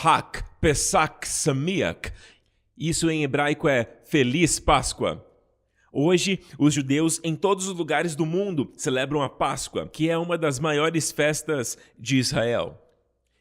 Hak Pesach Sameach. Isso em hebraico é Feliz Páscoa. Hoje, os judeus em todos os lugares do mundo celebram a Páscoa, que é uma das maiores festas de Israel.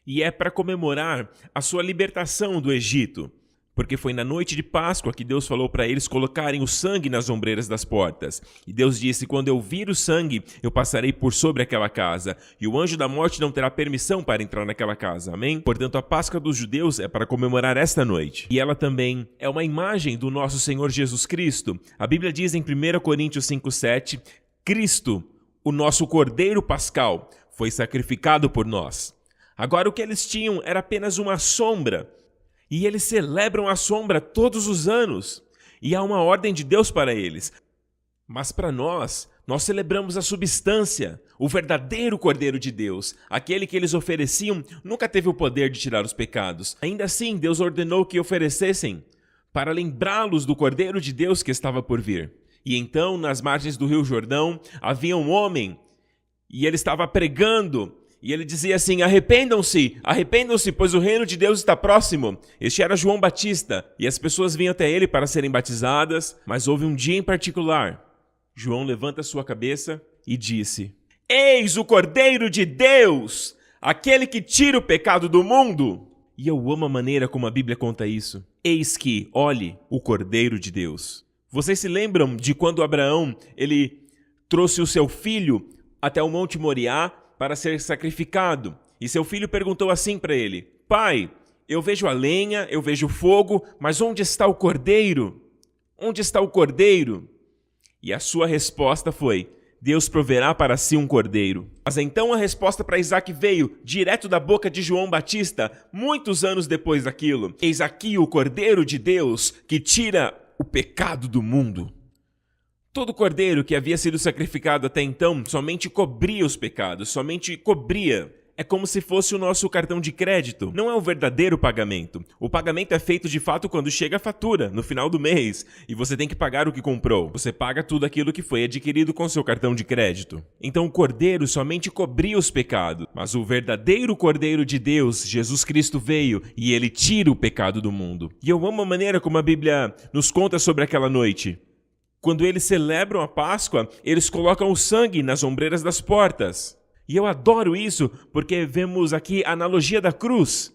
E é para comemorar a sua libertação do Egito, porque foi na noite de Páscoa que Deus falou para eles colocarem o sangue nas ombreiras das portas. E Deus disse: quando eu vir o sangue, eu passarei por sobre aquela casa, e o anjo da morte não terá permissão para entrar naquela casa. Amém? Portanto, a Páscoa dos judeus é para comemorar esta noite. E ela também é uma imagem do nosso Senhor Jesus Cristo. A Bíblia diz em 1 Coríntios 5,7, Cristo, o nosso Cordeiro Pascal, foi sacrificado por nós. Agora, o que eles tinham era apenas uma sombra. E eles celebram a sombra todos os anos. E há uma ordem de Deus para eles. Mas para nós celebramos a substância, o verdadeiro Cordeiro de Deus. Aquele que eles ofereciam nunca teve o poder de tirar os pecados. Ainda assim, Deus ordenou que oferecessem para lembrá-los do Cordeiro de Deus que estava por vir. E então, nas margens do Rio Jordão, havia um homem e ele estava pregando. E ele dizia assim: arrependam-se, pois o reino de Deus está próximo. Este era João Batista, e as pessoas vinham até ele para serem batizadas, mas houve um dia em particular. João levanta sua cabeça e disse: eis o Cordeiro de Deus, aquele que tira o pecado do mundo. E eu amo a maneira como a Bíblia conta isso. Eis que, olhe, o Cordeiro de Deus. Vocês se lembram de quando Abraão, ele trouxe o seu filho até o Monte Moriá para ser sacrificado. E seu filho perguntou assim para ele: pai, eu vejo a lenha, eu vejo o fogo, mas onde está o cordeiro? Onde está o cordeiro? E a sua resposta foi: Deus proverá para si um cordeiro. Mas então a resposta para Isaac veio direto da boca de João Batista, muitos anos depois daquilo. Eis aqui o Cordeiro de Deus que tira o pecado do mundo. Todo cordeiro que havia sido sacrificado até então somente cobria os pecados, somente cobria. É como se fosse o nosso cartão de crédito. Não é o verdadeiro pagamento. O pagamento é feito de fato quando chega a fatura, no final do mês, e você tem que pagar o que comprou. Você paga tudo aquilo que foi adquirido com seu cartão de crédito. Então o cordeiro somente cobria os pecados, mas o verdadeiro Cordeiro de Deus, Jesus Cristo, veio e ele tira o pecado do mundo. E eu amo a maneira como a Bíblia nos conta sobre aquela noite. Quando eles celebram a Páscoa, eles colocam o sangue nas ombreiras das portas. E eu adoro isso porque vemos aqui a analogia da cruz.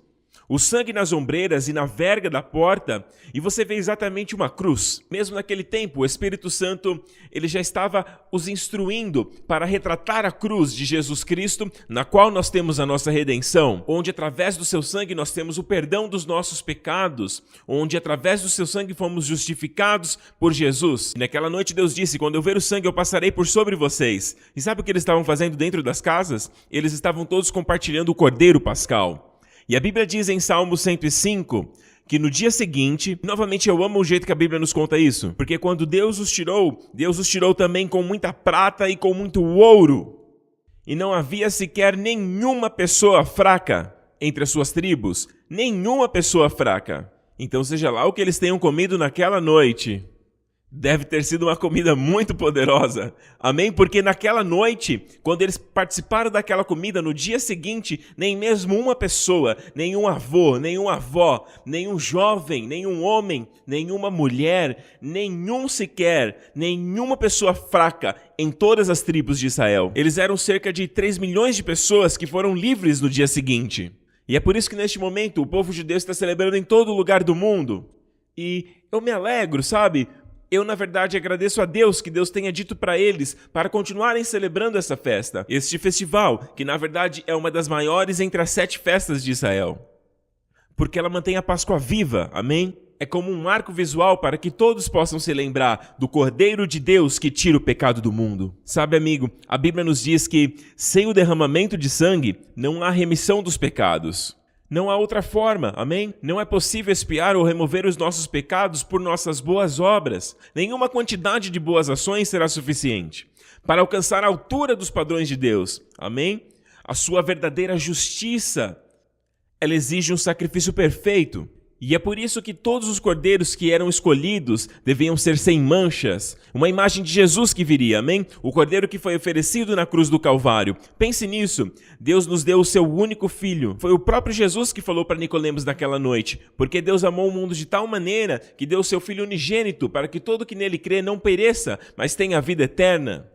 O sangue nas ombreiras e na verga da porta, e você vê exatamente uma cruz. Mesmo naquele tempo, o Espírito Santo ele já estava os instruindo para retratar a cruz de Jesus Cristo, na qual nós temos a nossa redenção, onde através do seu sangue nós temos o perdão dos nossos pecados, onde através do seu sangue fomos justificados por Jesus. E naquela noite Deus disse: quando eu ver o sangue eu passarei por sobre vocês. E sabe o que eles estavam fazendo dentro das casas? Eles estavam todos compartilhando o Cordeiro Pascal. E a Bíblia diz em Salmo 105 que no dia seguinte, novamente eu amo o jeito que a Bíblia nos conta isso, porque quando Deus os tirou também com muita prata e com muito ouro. E não havia sequer nenhuma pessoa fraca entre as suas tribos, nenhuma pessoa fraca. Então seja lá o que eles tenham comido naquela noite, deve ter sido uma comida muito poderosa. Amém? Porque naquela noite, quando eles participaram daquela comida, no dia seguinte, nem mesmo uma pessoa, nenhum avô, nenhuma avó, nenhum jovem, nenhum homem, nenhuma mulher, nenhuma pessoa fraca em todas as tribos de Israel. Eles eram cerca de 3 milhões de pessoas que foram livres no dia seguinte. E é por isso que neste momento o povo judeu está celebrando em todo lugar do mundo. E eu me alegro, sabe? Eu, na verdade, agradeço a Deus que Deus tenha dito para eles para continuarem celebrando essa festa, este festival, que na verdade é uma das maiores entre as 7 festas de Israel. Porque ela mantém a Páscoa viva, amém? É como um marco visual para que todos possam se lembrar do Cordeiro de Deus que tira o pecado do mundo. Sabe, amigo, a Bíblia nos diz que sem o derramamento de sangue não há remissão dos pecados. Não há outra forma, amém? Não é possível expiar ou remover os nossos pecados por nossas boas obras. Nenhuma quantidade de boas ações será suficiente para alcançar a altura dos padrões de Deus, amém? A sua verdadeira justiça, ela exige um sacrifício perfeito. E é por isso que todos os cordeiros que eram escolhidos deviam ser sem manchas. Uma imagem de Jesus que viria, amém? O cordeiro que foi oferecido na cruz do Calvário. Pense nisso. Deus nos deu o seu único filho. Foi o próprio Jesus que falou para Nicodemos naquela noite. Porque Deus amou o mundo de tal maneira que deu o seu filho unigênito para que todo que nele crê não pereça, mas tenha a vida eterna.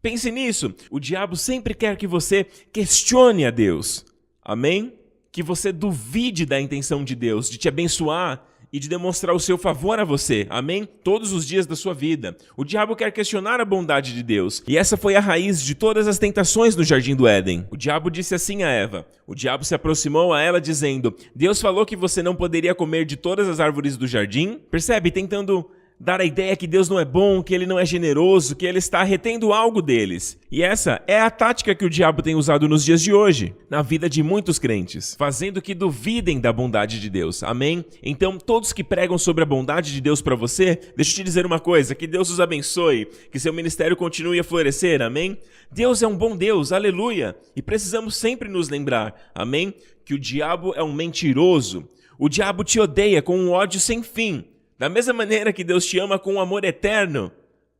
Pense nisso. O diabo sempre quer que você questione a Deus. Amém? Que você duvide da intenção de Deus, de te abençoar e de demonstrar o seu favor a você, amém? Todos os dias da sua vida. O diabo quer questionar a bondade de Deus, e essa foi a raiz de todas as tentações no Jardim do Éden. O diabo disse assim a Eva, o diabo se aproximou a ela dizendo, Deus falou que você não poderia comer de todas as árvores do jardim? Percebe? Tentando dar a ideia que Deus não é bom, que Ele não é generoso, que Ele está retendo algo deles. E essa é a tática que o diabo tem usado nos dias de hoje, na vida de muitos crentes, fazendo que duvidem da bondade de Deus, amém? Então, todos que pregam sobre a bondade de Deus para você, deixa eu te dizer uma coisa, que Deus os abençoe, que seu ministério continue a florescer, amém? Deus é um bom Deus, aleluia! E precisamos sempre nos lembrar, amém? Que o diabo é um mentiroso, o diabo te odeia com um ódio sem fim, da mesma maneira que Deus te ama com um amor eterno.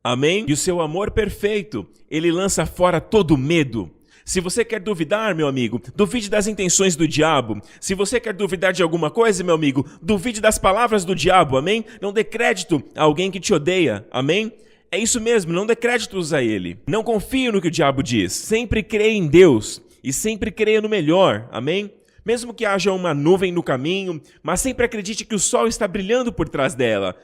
Amém? E o seu amor perfeito, ele lança fora todo medo. Se você quer duvidar, meu amigo, duvide das intenções do diabo. Se você quer duvidar de alguma coisa, meu amigo, duvide das palavras do diabo. Amém? Não dê crédito a alguém que te odeia. Amém? É isso mesmo, não dê créditos a ele. Não confie no que o diabo diz. Sempre creia em Deus e sempre creia no melhor. Amém? Mesmo que haja uma nuvem no caminho, mas sempre acredite que o sol está brilhando por trás dela.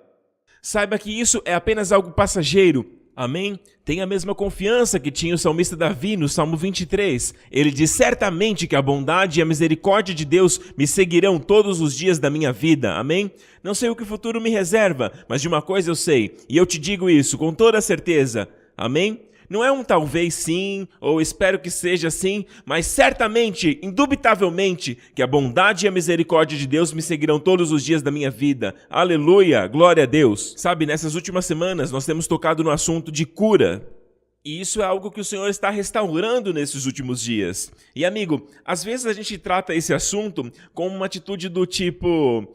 Saiba que isso é apenas algo passageiro. Amém? Tenha a mesma confiança que tinha o salmista Davi no Salmo 23. Ele diz, certamente que a bondade e a misericórdia de Deus me seguirão todos os dias da minha vida. Amém? Não sei o que o futuro me reserva, mas de uma coisa eu sei, e eu te digo isso com toda certeza. Amém? Não é um talvez sim, ou espero que seja assim, mas certamente, indubitavelmente, que a bondade e a misericórdia de Deus me seguirão todos os dias da minha vida. Aleluia, glória a Deus. Sabe, nessas últimas semanas nós temos tocado no assunto de cura. E isso é algo que o Senhor está restaurando nesses últimos dias. E amigo, às vezes a gente trata esse assunto com uma atitude do tipo,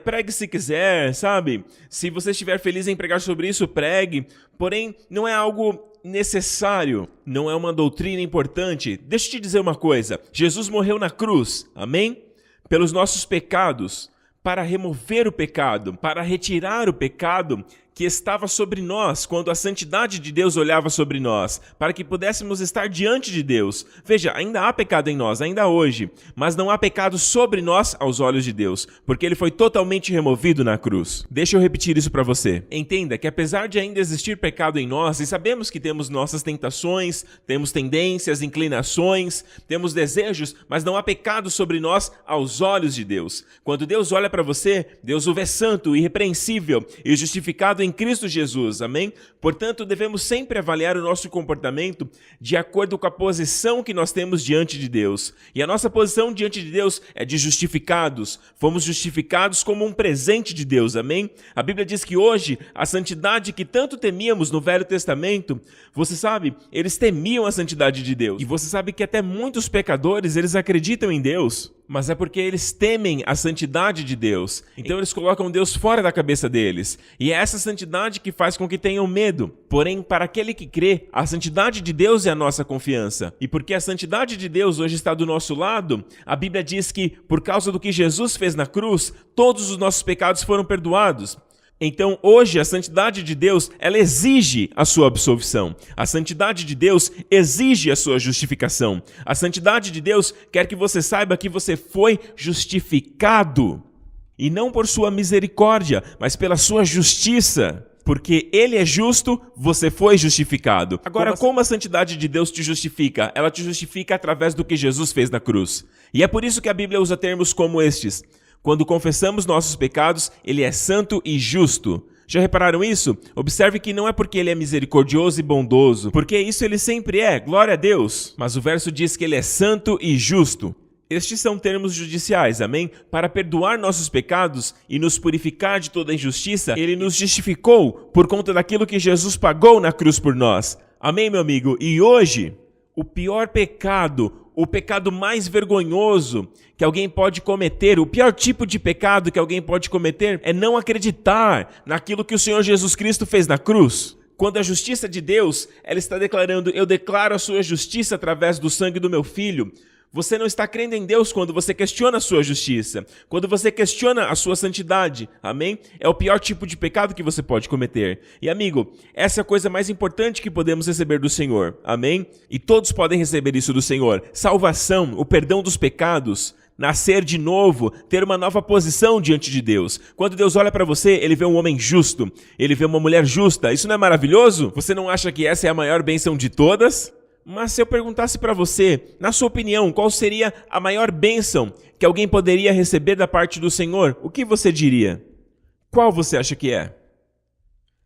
pregue se quiser, sabe? Se você estiver feliz em pregar sobre isso, pregue. Porém, não é algo necessário, não é uma doutrina importante. Deixa eu te dizer uma coisa, Jesus morreu na cruz, amém? Pelos nossos pecados, para remover o pecado, para retirar o pecado que estava sobre nós, quando a santidade de Deus olhava sobre nós, para que pudéssemos estar diante de Deus. Veja, ainda há pecado em nós, ainda hoje, mas não há pecado sobre nós aos olhos de Deus, porque ele foi totalmente removido na cruz. Deixa eu repetir isso para você. Entenda que apesar de ainda existir pecado em nós, e sabemos que temos nossas tentações, temos tendências, inclinações, temos desejos, mas não há pecado sobre nós aos olhos de Deus. Quando Deus olha para você, Deus o vê santo, irrepreensível e justificado em Cristo Jesus, amém? Portanto, devemos sempre avaliar o nosso comportamento de acordo com a posição que nós temos diante de Deus. E a nossa posição diante de Deus é de justificados. Fomos justificados como um presente de Deus, amém? A Bíblia diz que hoje, a santidade que tanto temíamos no Velho Testamento, você sabe, eles temiam a santidade de Deus. E você sabe que até muitos pecadores, eles acreditam em Deus, mas é porque eles temem a santidade de Deus. Então eles colocam Deus fora da cabeça deles. E é essa santidade que faz com que tenham medo. Porém, para aquele que crê, a santidade de Deus é a nossa confiança. E porque a santidade de Deus hoje está do nosso lado, a Bíblia diz que, por causa do que Jesus fez na cruz, todos os nossos pecados foram perdoados. Então, hoje, a santidade de Deus, ela exige a sua absolvição. A santidade de Deus exige a sua justificação. A santidade de Deus quer que você saiba que você foi justificado. E não por sua misericórdia, mas pela sua justiça. Porque Ele é justo, você foi justificado. Agora, como a santidade de Deus te justifica? Ela te justifica através do que Jesus fez na cruz. E é por isso que a Bíblia usa termos como estes. Quando confessamos nossos pecados, Ele é santo e justo. Já repararam isso? Observe que não é porque Ele é misericordioso e bondoso, porque isso Ele sempre é, glória a Deus. Mas o verso diz que Ele é santo e justo. Estes são termos judiciais, amém? Para perdoar nossos pecados e nos purificar de toda injustiça, Ele nos justificou por conta daquilo que Jesus pagou na cruz por nós. Amém, meu amigo? E hoje o pior pecado, o pecado mais vergonhoso que alguém pode cometer, o pior tipo de pecado que alguém pode cometer é não acreditar naquilo que o Senhor Jesus Cristo fez na cruz. Quando a justiça de Deus, ela está declarando, eu declaro a sua justiça através do sangue do meu filho. Você não está crendo em Deus quando você questiona a sua justiça, quando você questiona a sua santidade, amém? É o pior tipo de pecado que você pode cometer. E amigo, essa é a coisa mais importante que podemos receber do Senhor, amém? E todos podem receber isso do Senhor. Salvação, o perdão dos pecados, nascer de novo, ter uma nova posição diante de Deus. Quando Deus olha para você, Ele vê um homem justo, Ele vê uma mulher justa. Isso não é maravilhoso? Você não acha que essa é a maior bênção de todas? Mas se eu perguntasse para você, na sua opinião, qual seria a maior bênção que alguém poderia receber da parte do Senhor, o que você diria? Qual você acha que é?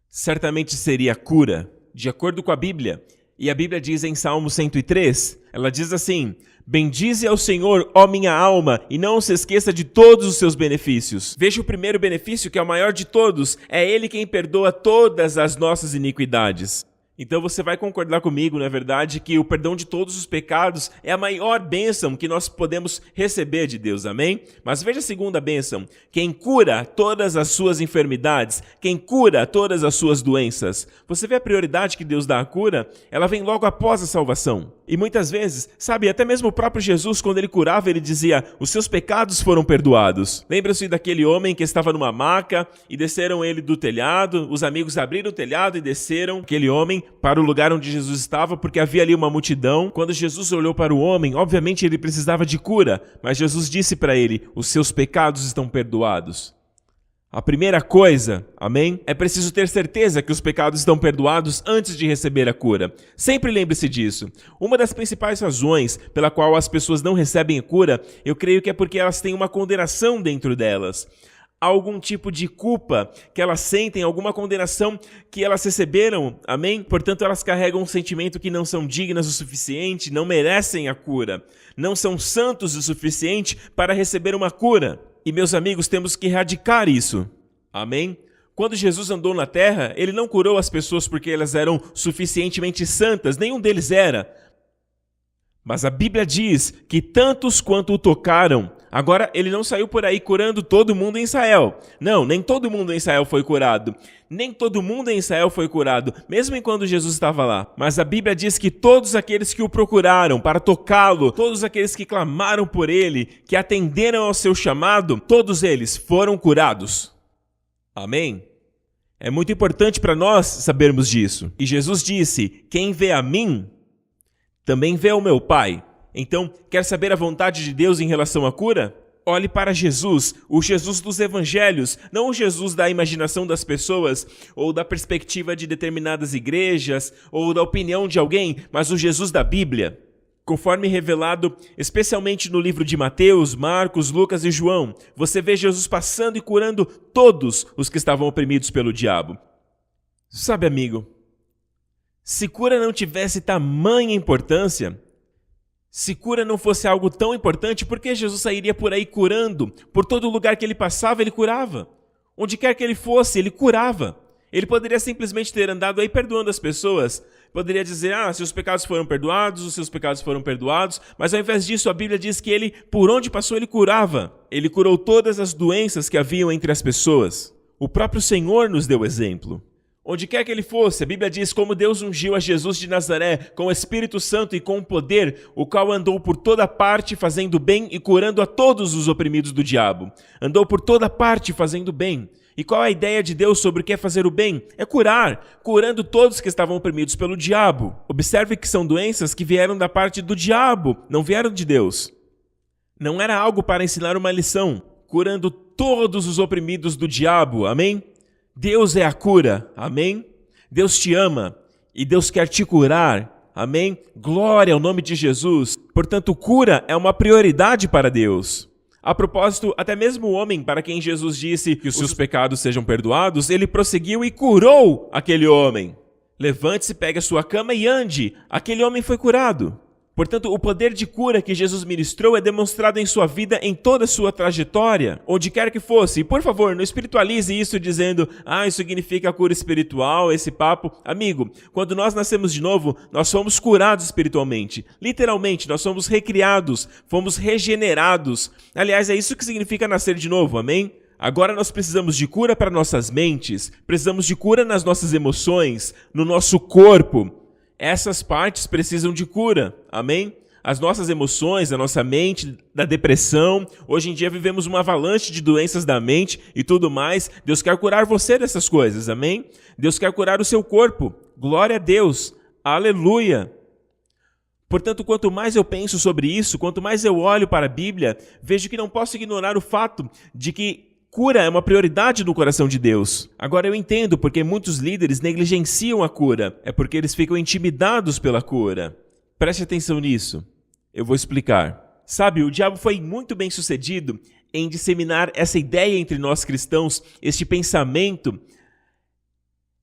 Certamente seria a cura, de acordo com a Bíblia. E a Bíblia diz em Salmo 103, ela diz assim, bendize ao Senhor, ó minha alma, e não se esqueça de todos os seus benefícios. Veja o primeiro benefício, que é o maior de todos, é Ele quem perdoa todas as nossas iniquidades. Então você vai concordar comigo, não é verdade, que o perdão de todos os pecados é a maior bênção que nós podemos receber de Deus, amém? Mas veja a segunda bênção, quem cura todas as suas enfermidades, quem cura todas as suas doenças. Você vê a prioridade que Deus dá à cura? Ela vem logo após a salvação. E muitas vezes, sabe, até mesmo o próprio Jesus, quando ele curava, ele dizia, os seus pecados foram perdoados. Lembra-se daquele homem que estava numa maca e desceram ele do telhado, os amigos abriram o telhado e desceram aquele homem para o lugar onde Jesus estava, porque havia ali uma multidão. Quando Jesus olhou para o homem, obviamente ele precisava de cura, mas Jesus disse para ele, os seus pecados estão perdoados. A primeira coisa, amém, é preciso ter certeza que os pecados estão perdoados antes de receber a cura. Sempre lembre-se disso. Uma das principais razões pela qual as pessoas não recebem a cura, eu creio que é porque elas têm uma condenação dentro delas. Algum tipo de culpa que elas sentem, alguma condenação que elas receberam, amém? Portanto, elas carregam um sentimento que não são dignas o suficiente, não merecem a cura, não são santos o suficiente para receber uma cura. E meus amigos, temos que erradicar isso, amém? Quando Jesus andou na terra, ele não curou as pessoas porque elas eram suficientemente santas, nenhum deles era. Mas a Bíblia diz que tantos quanto o tocaram. Agora, ele não saiu por aí curando todo mundo em Israel. Não, nem todo mundo em Israel foi curado. Nem todo mundo em Israel foi curado, mesmo enquanto Jesus estava lá. Mas a Bíblia diz que todos aqueles que o procuraram para tocá-lo, todos aqueles que clamaram por ele, que atenderam ao seu chamado, todos eles foram curados. Amém? É muito importante para nós sabermos disso. E Jesus disse, quem vê a mim, também vê o meu Pai. Então, quer saber a vontade de Deus em relação à cura? Olhe para Jesus, o Jesus dos evangelhos, não o Jesus da imaginação das pessoas, ou da perspectiva de determinadas igrejas, ou da opinião de alguém, mas o Jesus da Bíblia. Conforme revelado, especialmente no livro de Mateus, Marcos, Lucas e João, você vê Jesus passando e curando todos os que estavam oprimidos pelo diabo. Sabe, amigo, se cura não tivesse tamanha importância, se cura não fosse algo tão importante, por que Jesus sairia por aí curando? Por todo lugar que ele passava, ele curava. Onde quer que ele fosse, ele curava. Ele poderia simplesmente ter andado aí perdoando as pessoas. Poderia dizer, seus pecados foram perdoados, os seus pecados foram perdoados. Mas ao invés disso, a Bíblia diz que ele, por onde passou, ele curava. Ele curou todas as doenças que haviam entre as pessoas. O próprio Senhor nos deu exemplo. Onde quer que ele fosse, a Bíblia diz como Deus ungiu a Jesus de Nazaré com o Espírito Santo e com o poder, o qual andou por toda parte fazendo bem e curando a todos os oprimidos do diabo. Andou por toda parte fazendo bem. E qual é a ideia de Deus sobre o que é fazer o bem? É curar, curando todos que estavam oprimidos pelo diabo. Observe que são doenças que vieram da parte do diabo, não vieram de Deus. Não era algo para ensinar uma lição, curando todos os oprimidos do diabo, amém? Deus é a cura, amém? Deus te ama e Deus quer te curar, amém? Glória ao nome de Jesus. Portanto, cura é uma prioridade para Deus. A propósito, até mesmo o homem para quem Jesus disse que os seus pecados sejam perdoados, ele prosseguiu e curou aquele homem. Levante-se, pegue a sua cama e ande. Aquele homem foi curado. Portanto, o poder de cura que Jesus ministrou é demonstrado em sua vida, em toda a sua trajetória, onde quer que fosse. E, por favor, não espiritualize isso dizendo, isso significa cura espiritual, esse papo. Amigo, quando nós nascemos de novo, nós fomos curados espiritualmente. Literalmente, nós fomos recriados, fomos regenerados. Aliás, é isso que significa nascer de novo, amém? Agora nós precisamos de cura para nossas mentes, precisamos de cura nas nossas emoções, no nosso corpo. Essas partes precisam de cura, amém? As nossas emoções, a nossa mente, da depressão. Hoje em dia vivemos uma avalanche de doenças da mente e tudo mais. Deus quer curar você dessas coisas, amém? Deus quer curar o seu corpo. Glória a Deus. Aleluia. Portanto, quanto mais eu penso sobre isso, quanto mais eu olho para a Bíblia, vejo que não posso ignorar o fato de que cura é uma prioridade no coração de Deus. Agora eu entendo porque muitos líderes negligenciam a cura. É porque eles ficam intimidados pela cura. Preste atenção nisso. Eu vou explicar. Sabe, o diabo foi muito bem sucedido em disseminar essa ideia entre nós cristãos, este pensamento,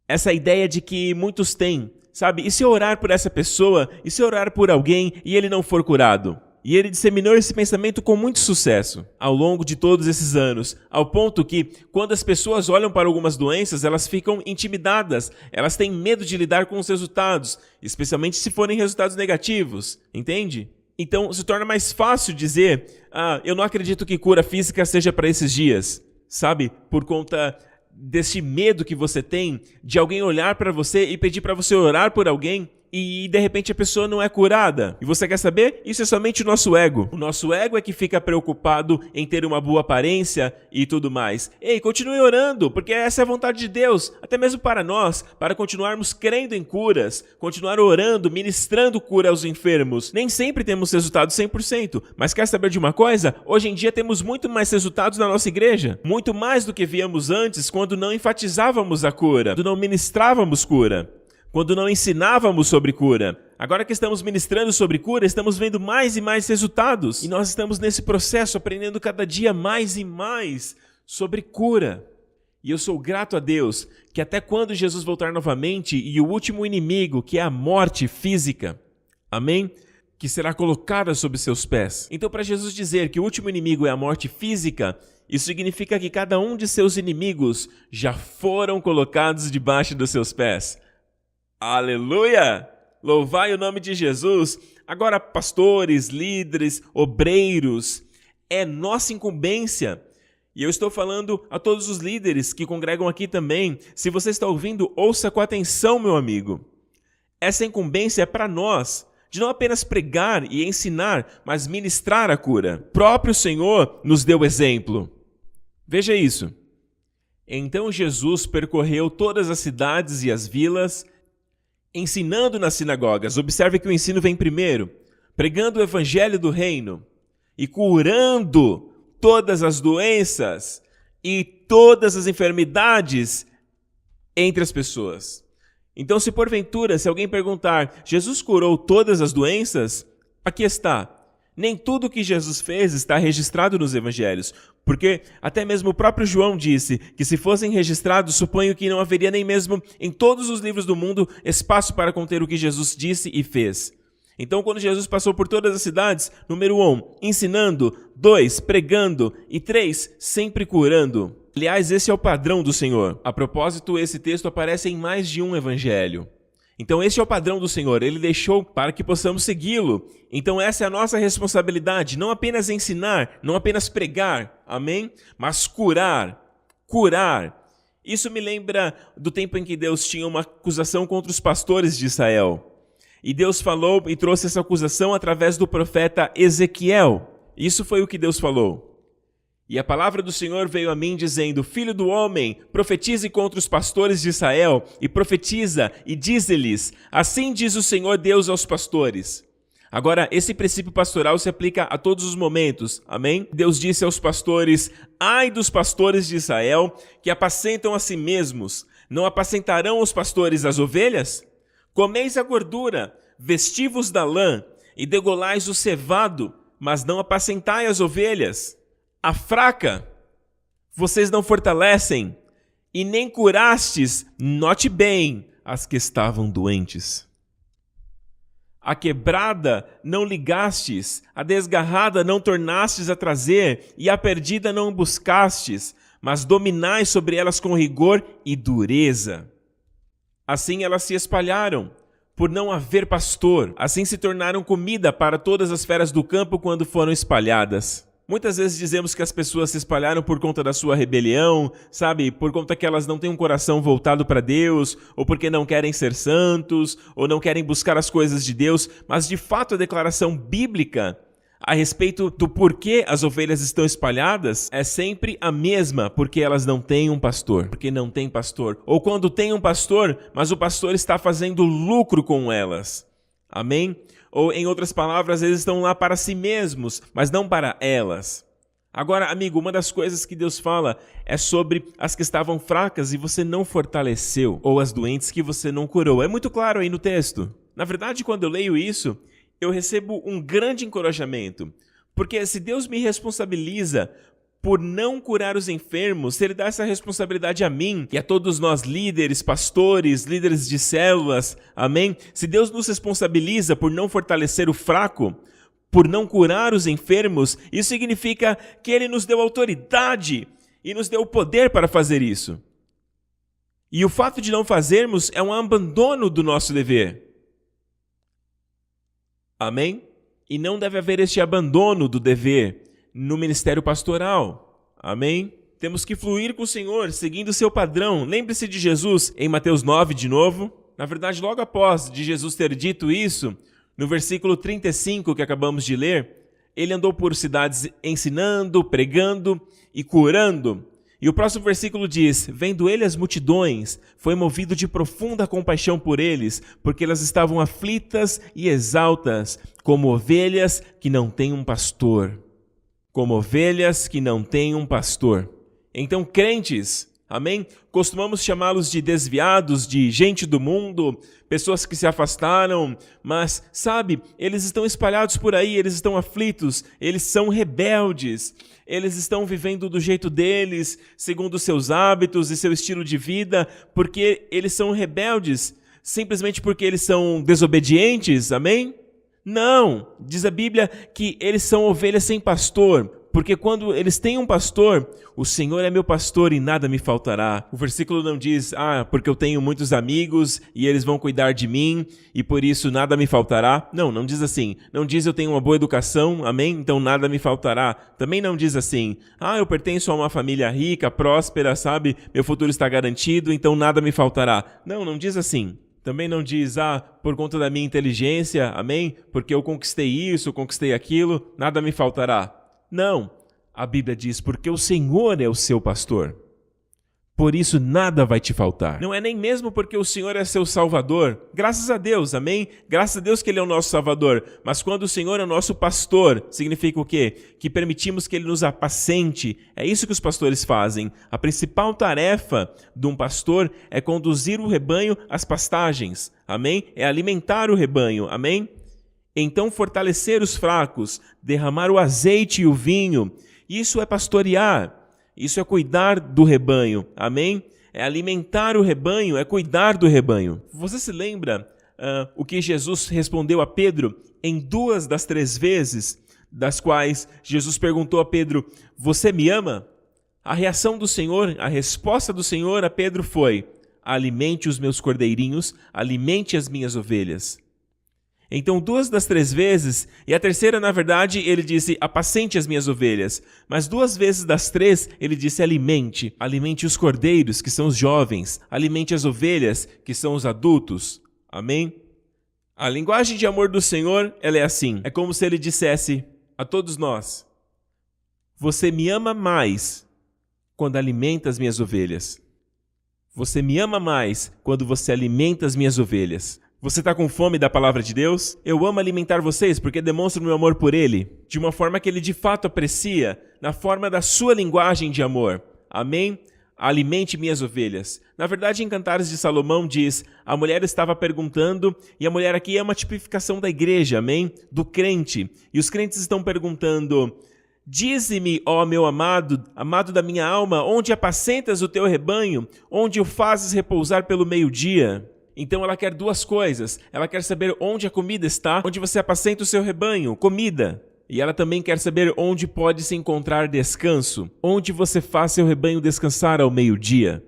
essa ideia de que muitos têm. Sabe, e se eu orar por essa pessoa, e se eu orar por alguém e ele não for curado? E ele disseminou esse pensamento com muito sucesso ao longo de todos esses anos, ao ponto que, quando as pessoas olham para algumas doenças, elas ficam intimidadas, elas têm medo de lidar com os resultados, especialmente se forem resultados negativos, entende? Então, se torna mais fácil dizer, eu não acredito que cura física seja para esses dias, sabe? Por conta desse medo que você tem de alguém olhar para você e pedir para você orar por alguém, e de repente a pessoa não é curada. E você quer saber? Isso é somente o nosso ego. O nosso ego é que fica preocupado em ter uma boa aparência e tudo mais. Ei, continue orando, porque essa é a vontade de Deus, até mesmo para nós, para continuarmos crendo em curas, continuar orando, ministrando cura aos enfermos. Nem sempre temos resultados 100%, mas quer saber de uma coisa? Hoje em dia temos muito mais resultados na nossa igreja, muito mais do que víamos antes quando não enfatizávamos a cura, quando não ministrávamos cura, quando não ensinávamos sobre cura. Agora que estamos ministrando sobre cura, estamos vendo mais e mais resultados. E nós estamos nesse processo, aprendendo cada dia mais e mais sobre cura. E eu sou grato a Deus que até quando Jesus voltar novamente e o último inimigo, que é a morte física, amém? Que será colocada sob seus pés. Então, para Jesus dizer que o último inimigo é a morte física, isso significa que cada um de seus inimigos já foram colocados debaixo dos seus pés. Aleluia! Louvai o nome de Jesus. Agora, pastores, líderes, obreiros, é nossa incumbência. E eu estou falando a todos os líderes que congregam aqui também. Se você está ouvindo, ouça com atenção, meu amigo. Essa incumbência é para nós, de não apenas pregar e ensinar, mas ministrar a cura. O próprio Senhor nos deu exemplo. Veja isso. Então Jesus percorreu todas as cidades e as vilas, ensinando nas sinagogas. Observe que o ensino vem primeiro, pregando o evangelho do reino e curando todas as doenças e todas as enfermidades entre as pessoas. Então, se porventura, se alguém perguntar, Jesus curou todas as doenças? Aqui está. Nem tudo que Jesus fez está registrado nos evangelhos, porque até mesmo o próprio João disse que se fossem registrados, suponho que não haveria nem mesmo em todos os livros do mundo espaço para conter o que Jesus disse e fez. Então, quando Jesus passou por todas as cidades, número 1, ensinando, 2, pregando e 3, sempre curando. Aliás, esse é o padrão do Senhor. A propósito, esse texto aparece em mais de um evangelho. Então, esse é o padrão do Senhor. Ele deixou para que possamos segui-lo. Então, essa é a nossa responsabilidade. Não apenas ensinar, não apenas pregar, amém? Mas curar. Curar. Isso me lembra do tempo em que Deus tinha uma acusação contra os pastores de Israel. E Deus falou e trouxe essa acusação através do profeta Ezequiel. Isso foi o que Deus falou. E a palavra do Senhor veio a mim dizendo, Filho do homem, profetize contra os pastores de Israel, e profetiza, e dize-lhes, assim diz o Senhor Deus aos pastores. Agora, esse princípio pastoral se aplica a todos os momentos, amém? Deus disse aos pastores, ai dos pastores de Israel, que apacentam a si mesmos, não apacentarão os pastores as ovelhas? Comeis a gordura, vestivos da lã, e degolais o cevado, mas não apacentai as ovelhas. A fraca, vocês não fortalecem, e nem curastes, note bem, as que estavam doentes. A quebrada não ligastes, a desgarrada não tornastes a trazer, e a perdida não buscastes, mas dominais sobre elas com rigor e dureza. Assim elas se espalharam, por não haver pastor. Assim se tornaram comida para todas as feras do campo quando foram espalhadas. Muitas vezes dizemos que as pessoas se espalharam por conta da sua rebelião, sabe? Por conta que elas não têm um coração voltado para Deus, ou porque não querem ser santos, ou não querem buscar as coisas de Deus. Mas, de fato, a declaração bíblica a respeito do porquê as ovelhas estão espalhadas é sempre a mesma, porque elas não têm um pastor. Porque não tem pastor. Ou quando tem um pastor, mas o pastor está fazendo lucro com elas. Amém? Ou, em outras palavras, eles estão lá para si mesmos, mas não para elas. Agora, amigo, uma das coisas que Deus fala é sobre as que estavam fracas e você não fortaleceu, ou as doentes que você não curou. É muito claro aí no texto. Na verdade, quando eu leio isso, eu recebo um grande encorajamento, porque se Deus me responsabiliza por não curar os enfermos, se Ele dá essa responsabilidade a mim e a todos nós líderes, pastores, líderes de células, amém? Se Deus nos responsabiliza por não fortalecer o fraco, por não curar os enfermos, isso significa que Ele nos deu autoridade e nos deu o poder para fazer isso. E o fato de não fazermos é um abandono do nosso dever. Amém? E não deve haver este abandono do dever no ministério pastoral. Amém? Temos que fluir com o Senhor, seguindo o seu padrão. Lembre-se de Jesus em Mateus 9 de novo. Na verdade, logo após de Jesus ter dito isso, no versículo 35 que acabamos de ler, ele andou por cidades ensinando, pregando e curando. E o próximo versículo diz: vendo ele as multidões, foi movido de profunda compaixão por eles, porque elas estavam aflitas e exaltas, como ovelhas que não têm um pastor. Como ovelhas que não têm um pastor. Então, crentes, amém? Costumamos chamá-los de desviados, de gente do mundo, pessoas que se afastaram, mas, sabe, eles estão espalhados por aí, eles estão aflitos, eles são rebeldes, eles estão vivendo do jeito deles, segundo os seus hábitos e seu estilo de vida, porque eles são rebeldes, simplesmente porque eles são desobedientes, amém? Não, diz a Bíblia que eles são ovelhas sem pastor, porque quando eles têm um pastor, o Senhor é meu pastor e nada me faltará. O versículo não diz, porque eu tenho muitos amigos e eles vão cuidar de mim e por isso nada me faltará. Não, não diz assim. Não diz eu tenho uma boa educação, amém? Então nada me faltará. Também não diz assim, eu pertenço a uma família rica, próspera, sabe? Meu futuro está garantido, então nada me faltará. Não, não diz assim. Também não diz, por conta da minha inteligência, amém? Porque eu conquistei isso, conquistei aquilo, nada me faltará. Não, a Bíblia diz, porque o Senhor é o seu pastor. Por isso nada vai te faltar. Não é nem mesmo porque o Senhor é seu Salvador. Graças a Deus, amém? Graças a Deus que Ele é o nosso Salvador. Mas quando o Senhor é o nosso pastor, significa o quê? Que permitimos que Ele nos apacente. É isso que os pastores fazem. A principal tarefa de um pastor é conduzir o rebanho às pastagens. Amém? É alimentar o rebanho. Amém? Então fortalecer os fracos, derramar o azeite e o vinho. Isso é pastorear. Isso é cuidar do rebanho, amém? É alimentar o rebanho, é cuidar do rebanho. Você se lembra o que Jesus respondeu a Pedro em 2 das 3 vezes, das quais Jesus perguntou a Pedro, você me ama? A reação do Senhor, a resposta do Senhor a Pedro foi, alimente os meus cordeirinhos, alimente as minhas ovelhas. Então, 2 das 3 vezes, e a terceira, na verdade, ele disse, apacente as minhas ovelhas. Mas 2 vezes das 3, ele disse, alimente. Alimente os cordeiros, que são os jovens. Alimente as ovelhas, que são os adultos. Amém? A linguagem de amor do Senhor, ela é assim. É como se ele dissesse a todos nós, você me ama mais quando alimenta as minhas ovelhas. Você me ama mais quando você alimenta as minhas ovelhas. Você está com fome da palavra de Deus? Eu amo alimentar vocês porque demonstro meu amor por Ele, de uma forma que Ele de fato aprecia, na forma da sua linguagem de amor. Amém? Alimente minhas ovelhas. Na verdade, em Cantares de Salomão diz, a mulher estava perguntando, e a mulher aqui é uma tipificação da igreja, amém? Do crente. E os crentes estão perguntando, dize-me, ó meu amado, amado da minha alma, onde apacentas o teu rebanho, onde o fazes repousar pelo meio-dia? Então ela quer duas coisas. Ela quer saber onde a comida está, onde você apacenta o seu rebanho, comida. E ela também quer saber onde pode se encontrar descanso, onde você faz seu rebanho descansar ao meio-dia.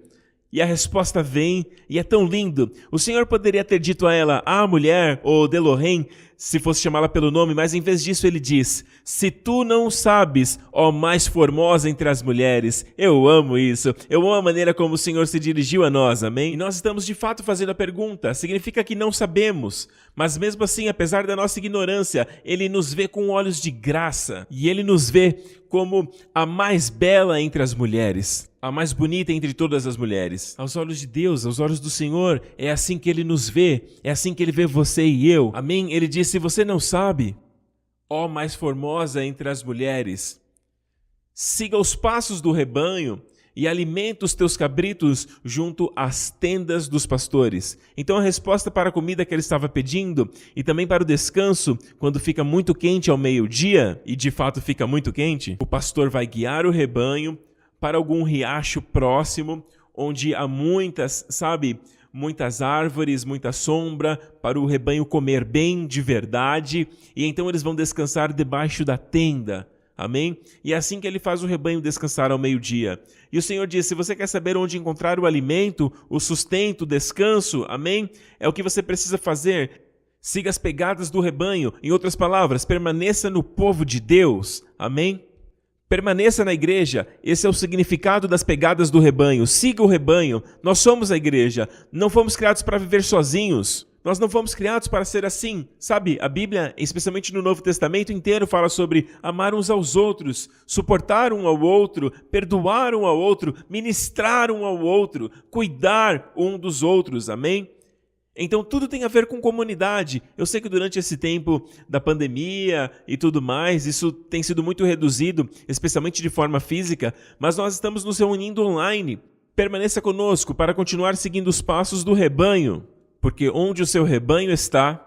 E a resposta vem, e é tão lindo. O Senhor poderia ter dito a ela, mulher, ou Delohém, se fosse chamá-la pelo nome, mas em vez disso ele diz, se tu não sabes, ó mais formosa entre as mulheres. Eu amo isso, eu amo a maneira como o Senhor se dirigiu a nós, amém? E nós estamos de fato fazendo a pergunta, significa que não sabemos, mas mesmo assim, apesar da nossa ignorância, Ele nos vê com olhos de graça, e Ele nos vê como a mais bela entre as mulheres. A mais bonita entre todas as mulheres. Aos olhos de Deus, aos olhos do Senhor, é assim que Ele nos vê, é assim que Ele vê você e eu. Amém? Ele diz, se você não sabe, ó mais formosa entre as mulheres, siga os passos do rebanho e alimenta os teus cabritos junto às tendas dos pastores. Então a resposta para a comida que ele estava pedindo e também para o descanso, quando fica muito quente ao meio-dia, e de fato fica muito quente, o pastor vai guiar o rebanho para algum riacho próximo, onde há muitas árvores, muita sombra, para o rebanho comer bem de verdade, e então eles vão descansar debaixo da tenda. Amém? E é assim que ele faz o rebanho descansar ao meio-dia. E o Senhor diz, se você quer saber onde encontrar o alimento, o sustento, o descanso, amém? É o que você precisa fazer. Siga as pegadas do rebanho. Em outras palavras, permaneça no povo de Deus. Amém? Permaneça na igreja, esse é o significado das pegadas do rebanho. Siga o rebanho, nós somos a igreja, não fomos criados para viver sozinhos. Nós não fomos criados para ser assim. Sabe, a Bíblia, especialmente no Novo Testamento inteiro, fala sobre amar uns aos outros, suportar um ao outro, perdoar um ao outro, ministrar um ao outro, cuidar um dos outros, amém? Então tudo tem a ver com comunidade. Eu sei que durante esse tempo da pandemia e tudo mais, isso tem sido muito reduzido, especialmente de forma física, mas nós estamos nos reunindo online. Permaneça conosco para continuar seguindo os passos do rebanho, porque onde o seu rebanho está,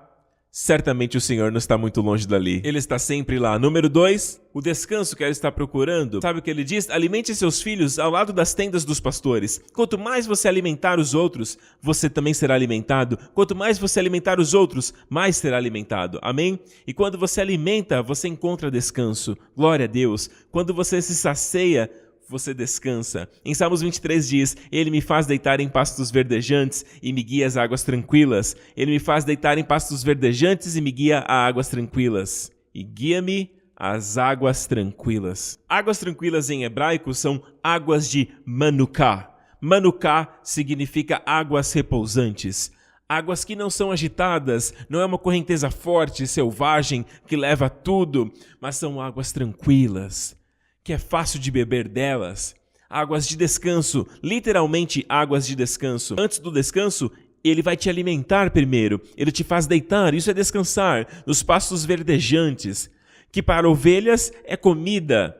certamente o Senhor não está muito longe dali. Ele está sempre lá. Número 2, o descanso que ela está procurando. Sabe o que ele diz? Alimente seus filhos ao lado das tendas dos pastores. Quanto mais você alimentar os outros, você também será alimentado. Quanto mais você alimentar os outros, mais será alimentado. Amém? E quando você alimenta, você encontra descanso. Glória a Deus. Quando você se sacia, você descansa. Em Salmos 23 diz, Ele me faz deitar em pastos verdejantes e me guia às águas tranquilas. Ele me faz deitar em pastos verdejantes e me guia a águas tranquilas. E guia-me às águas tranquilas. Águas tranquilas em hebraico são águas de Manuká. Manuká significa águas repousantes. Águas que não são agitadas, não é uma correnteza forte, selvagem, que leva tudo, mas são águas tranquilas, que é fácil de beber delas. Águas de descanso, literalmente águas de descanso. Antes do descanso, Ele vai te alimentar primeiro. Ele te faz deitar, isso é descansar, nos pastos verdejantes, que para ovelhas é comida.